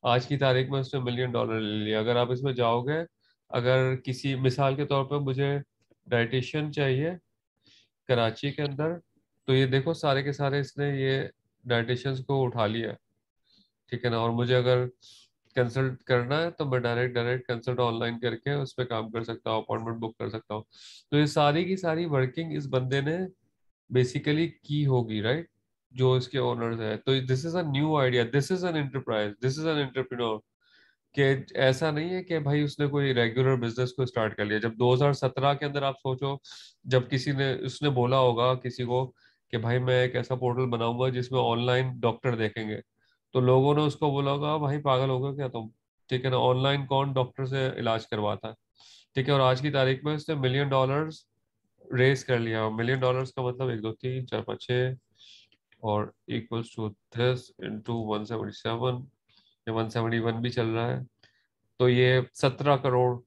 [SPEAKER 1] आज की तारीख में उसने $1 million ले लिया। अगर आप इसमें जाओगे, अगर किसी मिसाल के तौर पे मुझे डाइटिशियन चाहिए कराची के अंदर, तो ये देखो सारे के सारे इसने ये डाइटिशियंस को उठा लिया, ठीक है ना। और मुझे अगर कंसल्ट करना है तो मैं डायरेक्ट डायरेक्ट कंसल्ट ऑनलाइन करके उस पर काम कर सकता हूँ, अपॉइंटमेंट बुक कर सकता हूँ। तो ये सारी की सारी वर्किंग इस बंदे ने बेसिकली की होगी, राइट, जो इसके ओनर्स है। तो this is a new idea, this is an enterprise, this is an entrepreneur. कि ऐसा नहीं है कि भाई उसने कोई रेगुलर बिजनेस को स्टार्ट कर लिया। जब 2017 के अंदर आप सोचो, जब किसी ने उसने बोला होगा किसी को कि भाई मैं एक ऐसा पोर्टल बनाऊंगा जिसमें ऑनलाइन डॉक्टर देखेंगे, तो लोगों ने उसको बोला होगा भाई पागल हो गए क्या तुम, ठीक है ना, ऑनलाइन कौन डॉक्टर से इलाज करवाता है, ठीक है। और आज की तारीख में उसने $1 million रेस कर लिया। $1 million का मतलब 1 2 3 4 5 6, और इक्वल्स टू दिस इंटू 177, या 171 भी चल रहा है। तो ये 17 करोड़,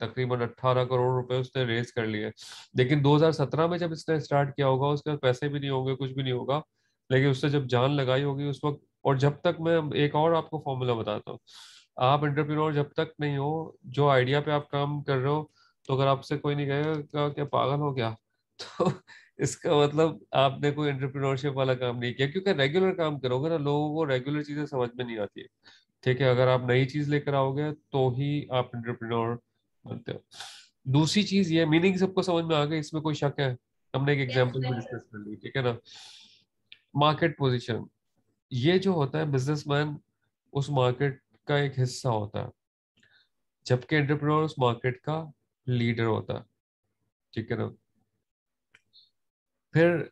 [SPEAKER 1] तकरीबन 18 करोड़ रुपए उसने रेस कर लिए। लेकिन 2017 में जब इसने स्टार्ट किया होगा उसके पास पैसे भी नहीं होंगे, कुछ भी नहीं होगा, लेकिन उसने जब जान लगाई होगी उस वक्त। और जब तक, मैं एक और आपको फॉर्मूला बताता हूँ, आप एंटरप्रेन्योर जब तक नहीं हो, जो आइडिया पे आप काम कर रहे हो, तो अगर आपसे कोई नहीं कहेगा क्या पागल हो गया तो इसका मतलब आपने कोई एंटरप्रेन्योरशिप वाला काम नहीं किया। क्योंकि रेगुलर काम करोगे ना, लोगों को रेगुलर चीजें समझ में नहीं आती है, ठीक है। अगर आप नई चीज लेकर आओगे तो ही आप एंटरप्रेन्योर बनते हो। दूसरी चीज ये, मीनिंग सबको समझ में आ गई, इसमें कोई शक है? हमने एक
[SPEAKER 2] यस
[SPEAKER 1] एग्जांपल भी
[SPEAKER 2] यस।
[SPEAKER 1] डिस्कस कर ली, ठीक है ना। मार्केट पोजीशन, ये जो होता है बिजनेसमैन उस मार्केट का एक हिस्सा होता है, जबकि एंटरप्रेन्योर उस मार्केट का लीडर होता है, ठीक है ना। फिर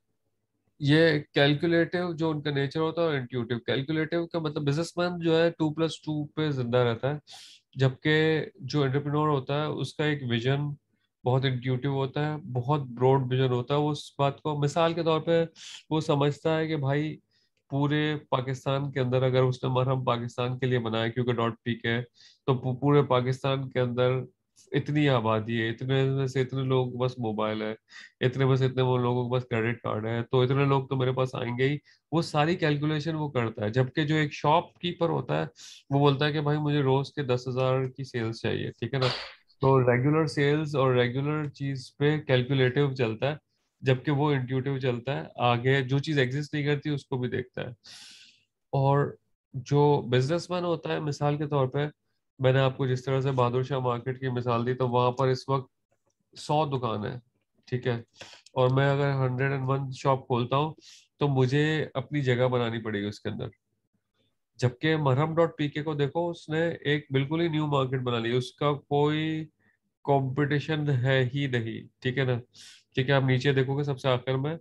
[SPEAKER 1] ये कैलकुलेटिव जो उनका नेचर होता है, और इंट्यूटिव। कैलकुलेटिव का मतलब बिजनेसमैन जो है 2+2 पे जिंदा रहता है, जबकि जो एंटरप्रेन्योर होता है उसका एक विजन बहुत इंट्यूटिव होता है, बहुत ब्रॉड विजन होता है। वो उस बात को मिसाल के तौर पे वो समझता है कि भाई पूरे पाकिस्तान के अंदर, अगर उसने मरहम पाकिस्तान के लिए बनाया क्योंकि डॉट पी के, तो पूरे पाकिस्तान के अंदर इतनी आबादी है, इतने में से इतने लोगों के पास मोबाइल है, इतने बस इतने वो लोगों के पास क्रेडिट कार्ड है, तो इतने लोग तो मेरे पास आएंगे ही। वो सारी कैलकुलेशन वो करता है। जबकि जो एक शॉपकीपर होता है वो बोलता है कि भाई मुझे रोज के 10,000 की सेल्स चाहिए, ठीक है ना। तो रेगुलर सेल्स और रेगुलर चीज पे कैलकुलेटिव चलता है, जबकि वो इंट्यूटिव चलता है, आगे जो चीज एग्जिस्ट नहीं करती उसको भी देखता है। और जो बिजनेसमैन होता है, मिसाल के तौर पे मैंने आपको जिस तरह से बहादुर शाह मार्केट की मिसाल दी, तो वहां पर इस वक्त 100 दुकान है, ठीक है। और मैं अगर 101 शॉप खोलता हूँ तो मुझे अपनी जगह बनानी पड़ेगी उसके अंदर। जबकि मरहम डॉट पीके को देखो, उसने एक बिल्कुल ही न्यू मार्केट बना ली, उसका कोई कंपटीशन है ही नहीं, ठीक है ना। ठीक है, आप नीचे देखोगे सबसे आखिर में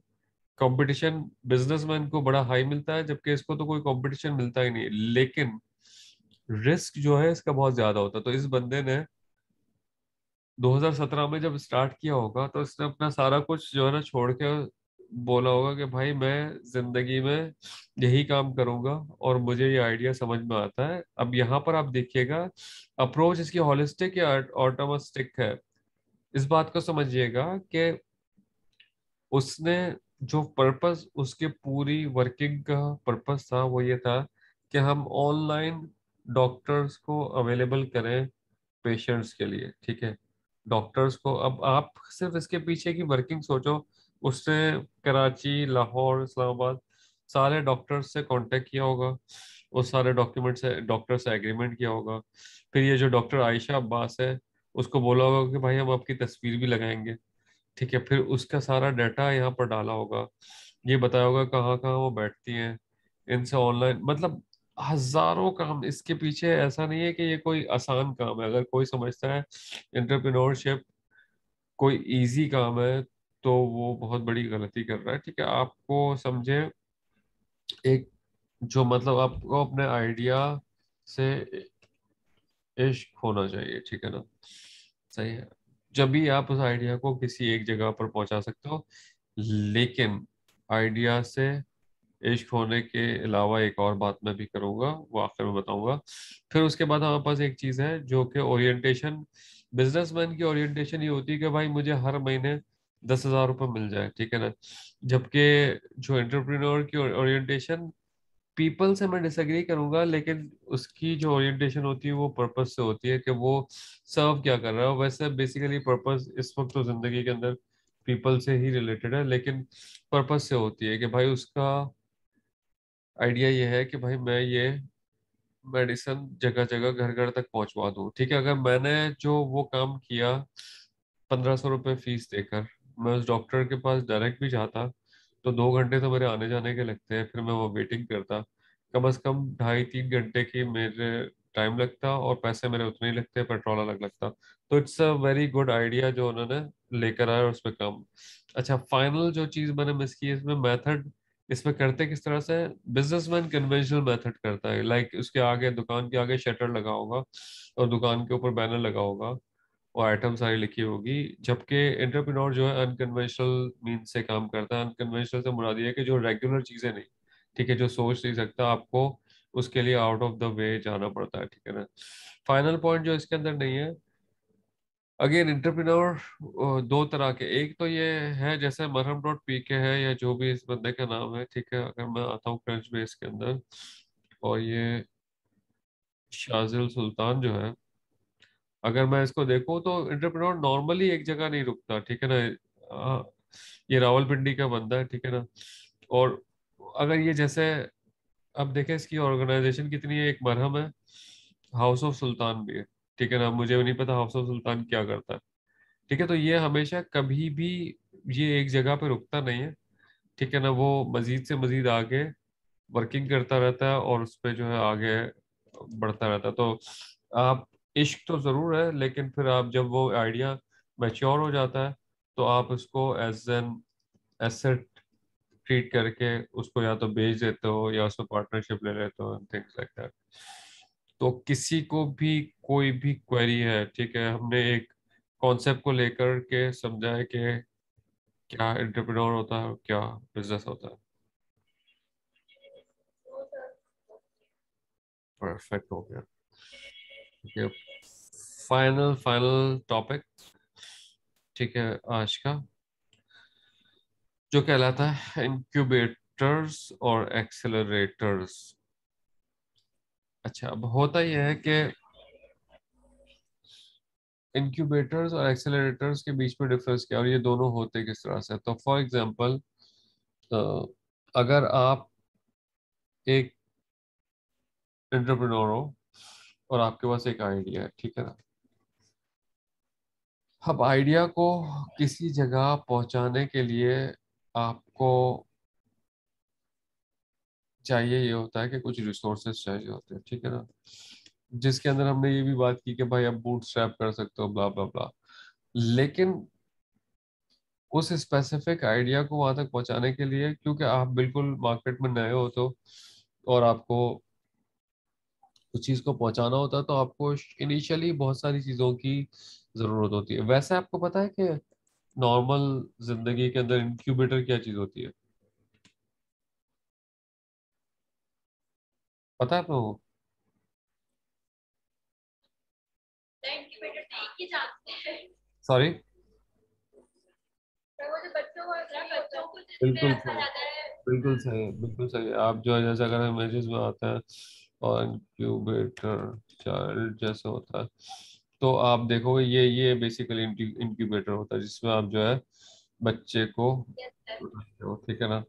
[SPEAKER 1] कंपटीशन बिजनेसमैन को बड़ा हाई मिलता है, जबकि इसको तो कोई कंपटीशन मिलता ही नहीं। लेकिन रिस्क जो है इसका बहुत ज्यादा होता है। तो इस बंदे ने 2017 में जब स्टार्ट किया होगा तो इसने अपना सारा कुछ जो है ना छोड़ के बोला होगा कि भाई मैं जिंदगी में यही काम करूंगा, और मुझे ये आइडिया समझ में आता है। अब यहाँ पर आप देखिएगा, अप्रोच इसकी हॉलिस्टिक या ऑटोमेस्टिक है। इस बात को समझिएगा कि उसने जो पर्पस, उसके पूरी वर्किंग का पर्पस था वो ये था कि हम ऑनलाइन डॉक्टर्स को अवेलेबल करें पेशेंट्स के लिए, ठीक है। डॉक्टर्स को, अब आप सिर्फ इसके पीछे की वर्किंग सोचो। उसने कराची, लाहौर, इस्लामाबाद सारे डॉक्टर्स से कांटेक्ट किया होगा, उस सारे डॉक्यूमेंट से डॉक्टर से एग्रीमेंट किया होगा। फिर ये जो डॉक्टर आयशा अब्बास है, उसको बोला होगा कि भाई हम आपकी तस्वीर भी लगाएंगे, ठीक है। फिर उसका सारा डाटा यहाँ पर डाला होगा, ये बताया होगा कहाँ कहाँ वो बैठती हैं, इनसे ऑनलाइन, मतलब हजारों काम इसके पीछे। ऐसा नहीं है कि ये कोई आसान काम है। अगर कोई समझता है एंटरप्रेन्योरशिप कोई इजी काम है, तो वो बहुत बड़ी गलती कर रहा है, ठीक है। आपको समझे, एक जो मतलब आपको अपने आइडिया से इश्क होना चाहिए, ठीक है ना, सही है। जब भी आप उस आइडिया को किसी एक जगह पर पहुंचा सकते हो। लेकिन आइडिया से इश्क होने के अलावा एक और बात मैं भी करूंगा, वो आखिर में बताऊंगा। फिर उसके बाद हमारे पास एक चीज है जो कि ओरिएंटेशन। बिजनेसमैन की ओरिएंटेशन ये होती है कि भाई मुझे हर महीने 10,000 रुपये मिल जाए, ठीक है ना। जबकि जो एंटरप्रेन्योर की ओरिएंटेशन पीपल से मैं डिसएग्री करूंगा, लेकिन उसकी जो ओरिएंटेशन होती है वो पर्पस से होती है कि वो सर्व क्या कर रहा है। वैसे बेसिकली पर्पस इस वक्त तो जिंदगी के अंदर पीपल से ही रिलेटेड है, लेकिन पर्पस से होती है कि भाई उसका आइडिया ये है कि भाई मैं ये मेडिसिन जगह जगह घर घर तक पहुंचवा दूं। ठीक है, अगर मैंने जो वो काम किया 1500 रुपये फीस देकर, मैं उस डॉक्टर के पास डायरेक्ट भी जाता तो 2 घंटे तो मेरे आने जाने के लगते हैं, फिर मैं वो वेटिंग करता, कम से कम 2.5-3 घंटे की मेरे टाइम लगता और पैसे मेरे उतने ही लगते, पेट्रोल अलग लगता। तो it's a very good idea जो उन्होंने लेकर आया, उस पर काम। अच्छा, फाइनल जो चीज मैंने मिस की है इसमें, मेथड। इसमें करते किस तरह से, बिजनेसमैन कन्वेंशनल मेथड करता है, लाइक उसके आगे, दुकान के आगे शटर लगा होगा और दुकान के ऊपर बैनर लगा होगा और आइटम सारी लिखी होगी। जबकि एंटरप्रेन्योर जो है अनकन्वेंशनल मीन से काम करता है। अनकन्वेंशनल से मुराद ये है कि जो रेगुलर चीजें नहीं, ठीक है, जो सोच नहीं सकता, आपको उसके लिए आउट ऑफ द वे जाना पड़ता है। ठीक है ना। फाइनल पॉइंट जो इसके अंदर नहीं है, अगेन एंटरप्रेन्योर दो तरह के, एक तो ये है जैसे मरहम डॉट पी के है या जो भी इस बंदे का नाम है, ठीक है, अगर मैं आता हूँ क्रंच बेस के अंदर, और ये शाजिल सुल्तान जो है, अगर मैं इसको देखूं तो एंटरप्रेन्योर नॉर्मली एक जगह नहीं रुकता। ठीक है ना। ये रावलपिंडी का बंदा है, ठीक है ना। और अगर ये जैसे, अब देखें इसकी ऑर्गेनाइजेशन कितनी है, एक मरहम है, हाउस ऑफ सुल्तान भी है, ठीक है ना। मुझे भी नहीं पता हाउस ऑफ सुल्तान क्या करता है। ठीक है, तो ये हमेशा कभी भी ये एक जगह पे रुकता नहीं है। ठीक है ना, वो मजीद से मजीद आगे वर्किंग करता रहता है और उस पे जो है आगे बढ़ता रहता है। तो आप, इश्क तो जरूर है, लेकिन फिर आप जब वो आइडिया मैच्योर हो जाता है तो आप उसको एज एन एसेट ट्रीट करके उसको या तो बेच देते हो या उसमें पार्टनरशिप ले लेते हो, थिंग्स लाइक दैट। तो किसी को भी कोई भी क्वेरी है, ठीक है, हमने एक कॉन्सेप्ट को लेकर के समझा है कि क्या एंटरप्रेन्योर होता है और क्या बिजनेस होता है।
[SPEAKER 2] वो सर।
[SPEAKER 1] परफेक्ट हो गया। ठीक है, फाइनल फाइनल टॉपिक, ठीक है, आज का, जो कहलाता है इंक्यूबेटर्स और एक्सेलरेटर्स। अच्छा, अब होता यह है कि इंक्यूबेटर्स और एक्सेलरेटर्स के बीच में डिफरेंस क्या है और ये दोनों होते किस तरह से। तो फॉर एग्जांपल, अगर आप एक एंटरप्रेन्योर हो और आपके पास एक आइडिया है, ठीक है ना। अब आइडिया को किसी जगह पहुंचाने के लिए आपको चाहिए, ये होता है कि कुछ रिसोर्सेज चाहिए होते हैं, ठीक है ना। जिसके अंदर हमने ये भी बात की कि भाई आप बूटस्ट्रैप कर सकते हो, ब्ला ब्ला ब्ला। लेकिन उस स्पेसिफिक आइडिया को वहां तक पहुंचाने के लिए, क्योंकि आप बिल्कुल मार्केट में नए हो तो, और आपको उस चीज को पहुंचाना होता है, तो आपको इनिशियली बहुत सारी चीजों की जरूरत होती है। वैसे आपको पता है कि नॉर्मल जिंदगी के अंदर इंक्यूबेटर क्या चीज होती है, पता है आपको?
[SPEAKER 2] इंक्यूबेटर नहीं की जाते हैं।
[SPEAKER 1] सॉरी।
[SPEAKER 2] पर वो जो बच्चों को, बच्चों को जिसमें
[SPEAKER 1] बिल्कुल
[SPEAKER 2] रखा
[SPEAKER 1] सही,
[SPEAKER 2] जाता है।
[SPEAKER 1] बिल्कुल सही, बिल्कुल सही। आप जो है जैसे अगर इमेजेस में आता है और इंक्यूबेटर चाइल्ड जैसे होता है, तो आप देखोगे ये बेसिकली इंक्यूबेटर होता है, जिसमें आप जो है बच्चे को
[SPEAKER 2] यस सर।
[SPEAKER 1] रखते हो, ठीक है ना।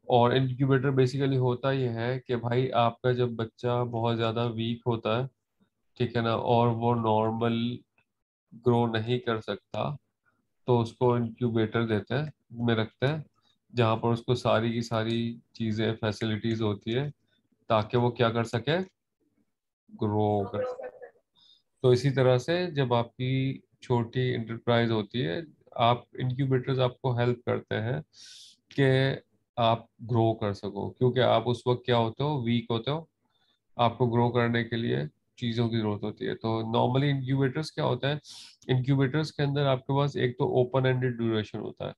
[SPEAKER 1] और इंक्यूबेटर बेसिकली होता ये है कि भाई आपका जब बच्चा बहुत ज्यादा वीक होता है, ठीक है ना, और वो नॉर्मल ग्रो नहीं कर सकता, तो उसको इंक्यूबेटर देते हैं, में रखते हैं, जहाँ पर उसको सारी की सारी चीजें, फैसिलिटीज होती है, ताकि वो क्या कर सके, ग्रो कर
[SPEAKER 2] ग्रो
[SPEAKER 1] सके।
[SPEAKER 2] कर सकते
[SPEAKER 1] तो इसी तरह से जब आपकी छोटी इंटरप्राइज होती है, आप इंक्यूबेटर्स आपको हेल्प करते हैं कि आप ग्रो कर सको, क्योंकि आप उस वक्त क्या होते हो, वीक होते हो। आपको ग्रो करने के लिए चीज़ों की जरूरत होती है। तो नॉर्मली इंक्यूबेटर्स क्या होता है, इंक्यूबेटर्स के अंदर आपके पास एक तो ओपन एंडेड ड्यूरेशन होता है।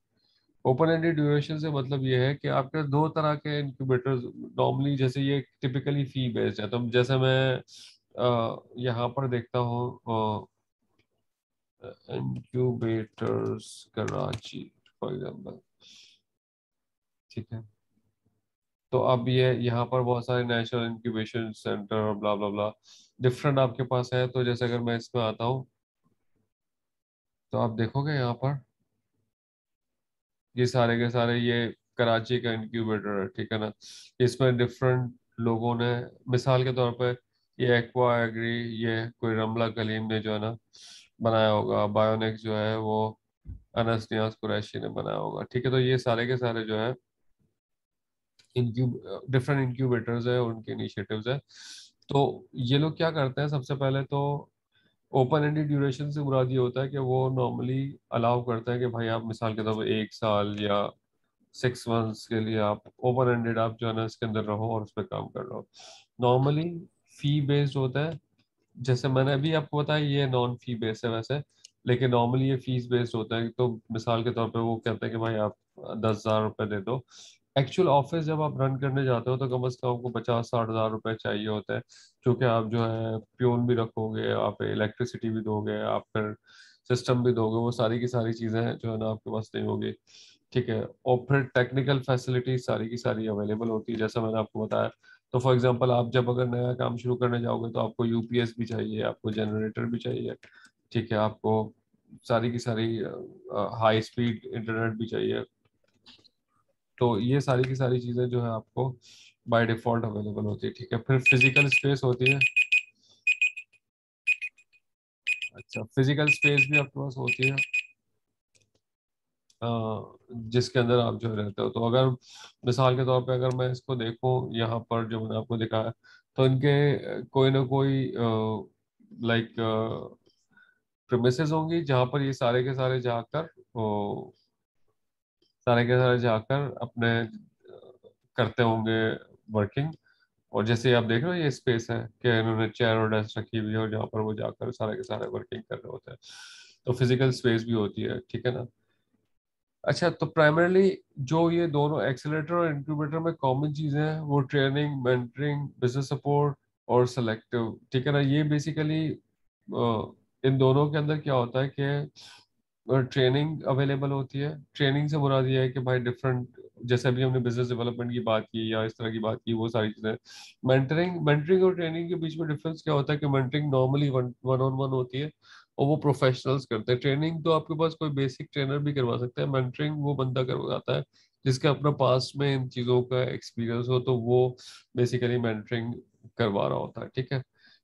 [SPEAKER 1] ओपन एंडेड ड्यूरेशन से मतलब ये है कि आपके दो तरह के इंक्यूबेटर्स नॉर्मली, जैसे ये टिपिकली फी बेस्ड है, तो जैसे मैं यहाँ पर देखता हूँ इंक्यूबेटर्स कराची फॉर एग्जांपल, ठीक है। तो अब ये यहाँ पर बहुत सारे नेशनल इंक्यूबेशन सेंटर और ब्ला ब्ला ब्ला डिफरेंट आपके पास है। तो जैसे अगर मैं इसमें आता हूँ तो आप देखोगे यहाँ पर ये सारे के सारे ये कराची का इंक्यूबेटर है, ठीक है ना। इसमें डिफरेंट लोगों ने, मिसाल के तौर पे ये एक्वा एग्री, ये कोई रमला कलीम ने जो है ना बनाया होगा, बायोनिक्स जो है वो अनस नियाज कुरैशी ने बनाया होगा, ठीक है। तो ये सारे के सारे जो है इंक्यूब डिफरेंट इंक्यूबेटर्स है, उनके इनिशिएटिव्स है। तो ये लोग क्या करते हैं, सबसे पहले तो ओपन एंडेड ड्यूरेशन से मुराद ये होता है कि वो नॉर्मली अलाउ करते हैं कि भाई आप मिसाल के तौर पर 1 साल या 6 मंथ्स के लिए आप ओपन एंडेड आप जो है ना इसके अंदर रहो और उस पर काम कर रहो। नॉर्मली फी बेस्ड होता है, जैसे मैंने अभी आपको बताया ये नॉन फी बेस्ड है वैसे, लेकिन नॉर्मली ये फीस बेस्ड होता है। तो मिसाल के तौर पे वो कहते हैं कि भाई आप 10,000 रुपये दे दो। एक्चुअल ऑफिस जब आप रन करने जाते हो तो कम से कम आपको 50-60 हज़ार रुपये चाहिए होते हैं, क्योंकि आप जो है प्यून भी रखोगे, आप इलेक्ट्रिसिटी भी दोगे, आप फिर सिस्टम भी दोगे, वो सारी की सारी चीज़ें जो है ना आपके पास नहीं होगी, ठीक है। और फिर टेक्निकल फैसिलिटी सारी की सारी अवेलेबल होती है, जैसा मैंने आपको बताया। तो फॉर एग्जांपल आप जब अगर नया काम शुरू करने जाओगे तो आपको यूपीएस भी चाहिए, आपको जनरेटर भी चाहिए, ठीक है, आपको सारी की सारी हाई स्पीड इंटरनेट भी चाहिए। तो ये सारी की सारी चीज़ें जो है आपको बाय डिफॉल्ट अवेलेबल होती है, ठीक है। फिर फिजिकल स्पेस होती है। अच्छा, फिजिकल स्पेस भी आपके पास होती है जिसके अंदर आप जो रहते हो। तो अगर मिसाल के तौर पे अगर मैं इसको देखूं यहाँ पर जो मैंने आपको दिखाया, तो इनके कोई ना कोई लाइक प्रेमिसेस होंगी जहाँ पर ये सारे के सारे जाकर सारे के सारे जाकर अपने करते होंगे वर्किंग। और जैसे आप देख रहे हो ये स्पेस है कि इन्होंने चेयर और डेस्क रखी हुई है और जहाँ पर वो जाकर सारे के सारे वर्किंग कर रहे होते हैं। तो फिजिकल स्पेस भी होती है, ठीक है ना। अच्छा, तो प्राइमरली जो ये दोनों एक्सेलेरेटर और इंक्यूबेटर में कॉमन चीजें हैं वो ट्रेनिंग, मेंटरिंग, बिजनेस सपोर्ट और सेलेक्टिव, ठीक है ना। ये बेसिकली इन दोनों के अंदर क्या होता है कि ट्रेनिंग अवेलेबल होती है। ट्रेनिंग से मुराद ये है कि भाई डिफरेंट, जैसे अभी हमने बिजनेस डेवलपमेंट की बात की या इस तरह की बात की, वो सारी चीजें। मेंटरिंग मेंटरिंग और ट्रेनिंग के बीच में डिफरेंस क्या होता है कि mentoring normally one one on one होती है और वो प्रोफेशनल्स करते हैं। ट्रेनिंग तो आपके पास कोई बेसिक ट्रेनर भी करवा सकता है, मेंटरिंग वो बंदा करवाता है जिसके अपना पास्ट में इन चीज़ों का एक्सपीरियंस हो, तो वो बेसिकली मेंटरिंग करवा रहा होता है, ठीक है।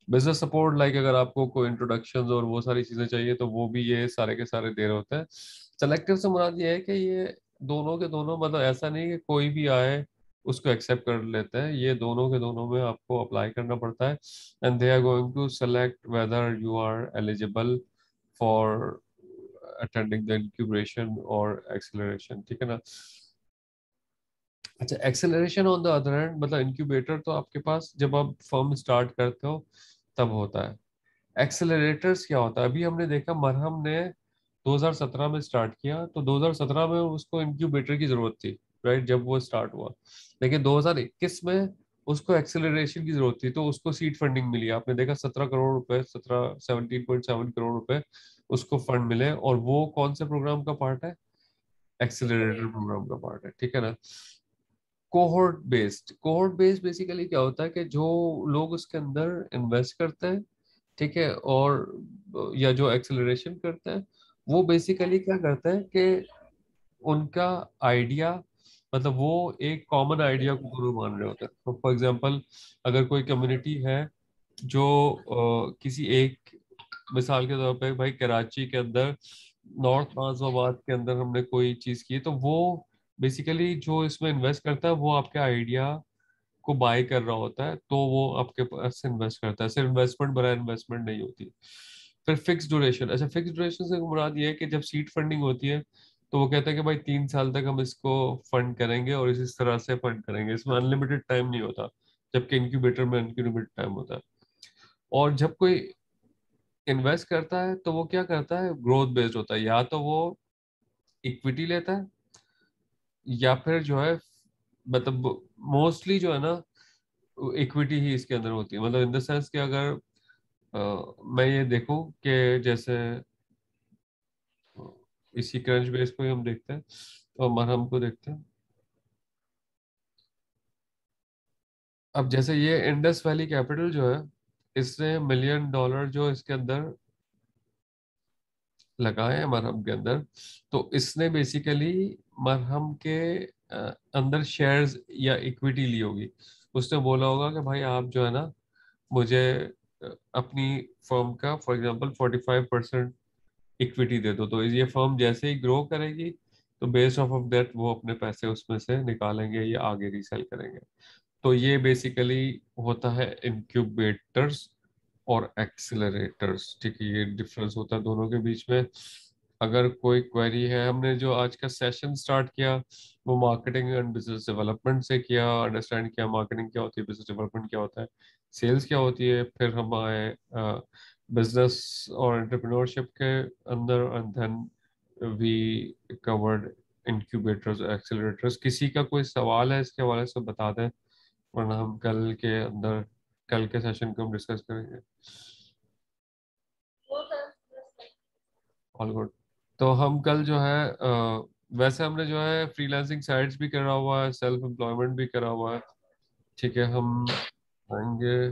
[SPEAKER 1] बिजनेस सपोर्ट लाइक अगर आपको कोई इंट्रोडक्शन और वो सारी चीजें चाहिए तो वो भी ये सारे के सारे दे रहे होते हैं। सेलेक्टिव से मुराद ये है कि ये दोनों के दोनों, मतलब ऐसा नहीं कि कोई भी आए उसको एक्सेप्ट कर लेते हैं, ये दोनों के दोनों में आपको अप्लाई करना पड़ता है। And they are going to select whether you are eligible for attending the incubation और एक्सेलरेशन, ठीक है ना। अच्छा, acceleration on the other hand, मतलब इंक्यूबेटर तो आपके पास जब आप फर्म स्टार्ट करते हो तब होता है। एक्सेलरेटर्स क्या होता है, अभी हमने देखा मरहम ने 2017 में स्टार्ट किया, तो 2017 में उसको इंक्यूबेटर की जरूरत थी, राइट, जब वो स्टार्ट हुआ। लेकिन 2021 में उसको एक्सेलरेशन की जरूरत थी, तो उसको सीड फंडिंग मिली। आपने देखा 17 करोड़ रुपए, 17.7 करोड़ रुपए उसको फंड मिले, और वो कौन से प्रोग्राम का पार्ट है, एक्सेलरेटर प्रोग्राम का पार्ट है, ठीक है ना। कोहोर्ट बेस्ड बेसिकली क्या होता है कि जो लोग उसके अंदर इन्वेस्ट करते हैं, ठीक है, और या जो एक्सेलरेशन करते हैं, वो बेसिकली क्या करते हैं कि उनका आइडिया, मतलब वो एक कॉमन आइडिया को गुरु मान रहे होते हैं। तो फॉर एग्जांपल अगर कोई कम्युनिटी है जो किसी एक, मिसाल के तौर पे भाई कराची के अंदर नॉर्थ नाज़िमाबाद के अंदर हमने कोई चीज की, तो वो बेसिकली जो इसमें इन्वेस्ट करता है वो आपके आइडिया को बाय कर रहा होता है, तो वो आपके पास इन्वेस्ट करता है। सिर्फ इन्वेस्टमेंट बड़ा इन्वेस्टमेंट नहीं होती। फिर फिक्स ड्यूरेशन, अच्छा फिक्स ड्यूरेशन से मुराद ये है कि जब सीड फंडिंग होती है तो वो कहता है कि भाई 3 साल तक हम इसको फंड करेंगे और इस तरह से फंड करेंगे, इसमें अनलिमिटेड टाइम नहीं होता, जबकि इंक्यूबेटर में अनलिमिटेड टाइम होता है। और जब कोई इन्वेस्ट करता है तो वो क्या करता है, ग्रोथ बेस्ड होता है, या तो वो इक्विटी लेता है या फिर जो है, मतलब मोस्टली जो है ना इक्विटी ही इसके अंदर होती है, मतलब इन द सेंस कि अगर मैं ये देखूं कि जैसे अ, इसी क्रंच बेस को ही हम देखते हैं, तो मरहम को देखते हैं। अब जैसे ये इंडस वैली कैपिटल जो है, इसने $1 million जो इसके अंदर लगाए हैं मरहम के अंदर, तो इसने बेसिकली मरहम के अंदर शेयर्स या इक्विटी ली होगी। उसने बोला होगा कि भाई आप जो है ना, मुझे अपनी फर्म का फॉर एग्जांपल 45% इक्विटी दे दो। तो ये फर्म जैसे ही ग्रो करेगी, तो बेस्ड ऑफ ऑफ दैट वो अपने पैसे उसमें से निकालेंगे या आगे रीसेल करेंगे। तो ये बेसिकली होता है इनक्यूबेटर्स और एक्सिलरेटर्स। ठीक है, ये डिफरेंस होता है दोनों के बीच में। अगर कोई क्वेरी है, हमने जो आज का सेशन स्टार्ट किया वो मार्केटिंग एंड बिजनेस डेवलपमेंट से किया, अंडरस्टैंड किया मार्केटिंग क्या होती है, बिजनेस डेवलपमेंट क्या होता है, सेल्स क्या होती है। फिर हम आए बिजनेस और एंटरप्रेन्योरशिप के अंदर, and then we covered incubators accelerators. किसी का कोई सवाल है इसके हवाले से बता दें, वरना हम कल के अंदर, कल के सेशन को हम डिस्कस करेंगे।
[SPEAKER 2] वो सर।
[SPEAKER 1] All good. तो हम कल जो है वैसे हमने जो है फ्रीलांसिंग साइट्स भी करा हुआ है, सेल्फ एम्प्लॉयमेंट भी करा हुआ है। ठीक है, हम आएंगे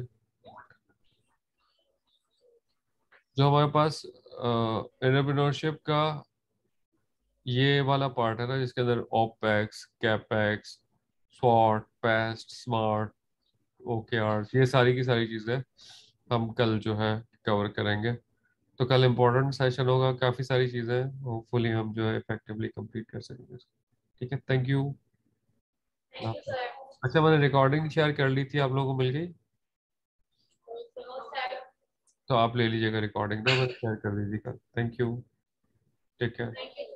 [SPEAKER 1] जो हमारे पास एंटरप्रेन्योरशिप का ये वाला पार्ट है ना, जिसके अंदर ओपेक्स, कैपेक्स, स्वॉट, पेस्ट, स्मार्ट, ओकेआर, ये सारी की सारी चीजें हम कल जो है कवर करेंगे। तो कल इम्पोर्टेंट सेशन होगा, काफी सारी चीजें होपफुली हम जो है इफेक्टिवली कंप्लीट कर सकेंगे। ठीक है, thank you.
[SPEAKER 2] Thank you sir.
[SPEAKER 1] अच्छा, मैंने रिकॉर्डिंग शेयर कर ली थी, आप लोगों को मिल गई?
[SPEAKER 2] सर,
[SPEAKER 1] तो आप ले लीजिएगा रिकॉर्डिंग ना, मैं शेयर कर दीजिएगा। Thank you, take care.
[SPEAKER 2] Thank you.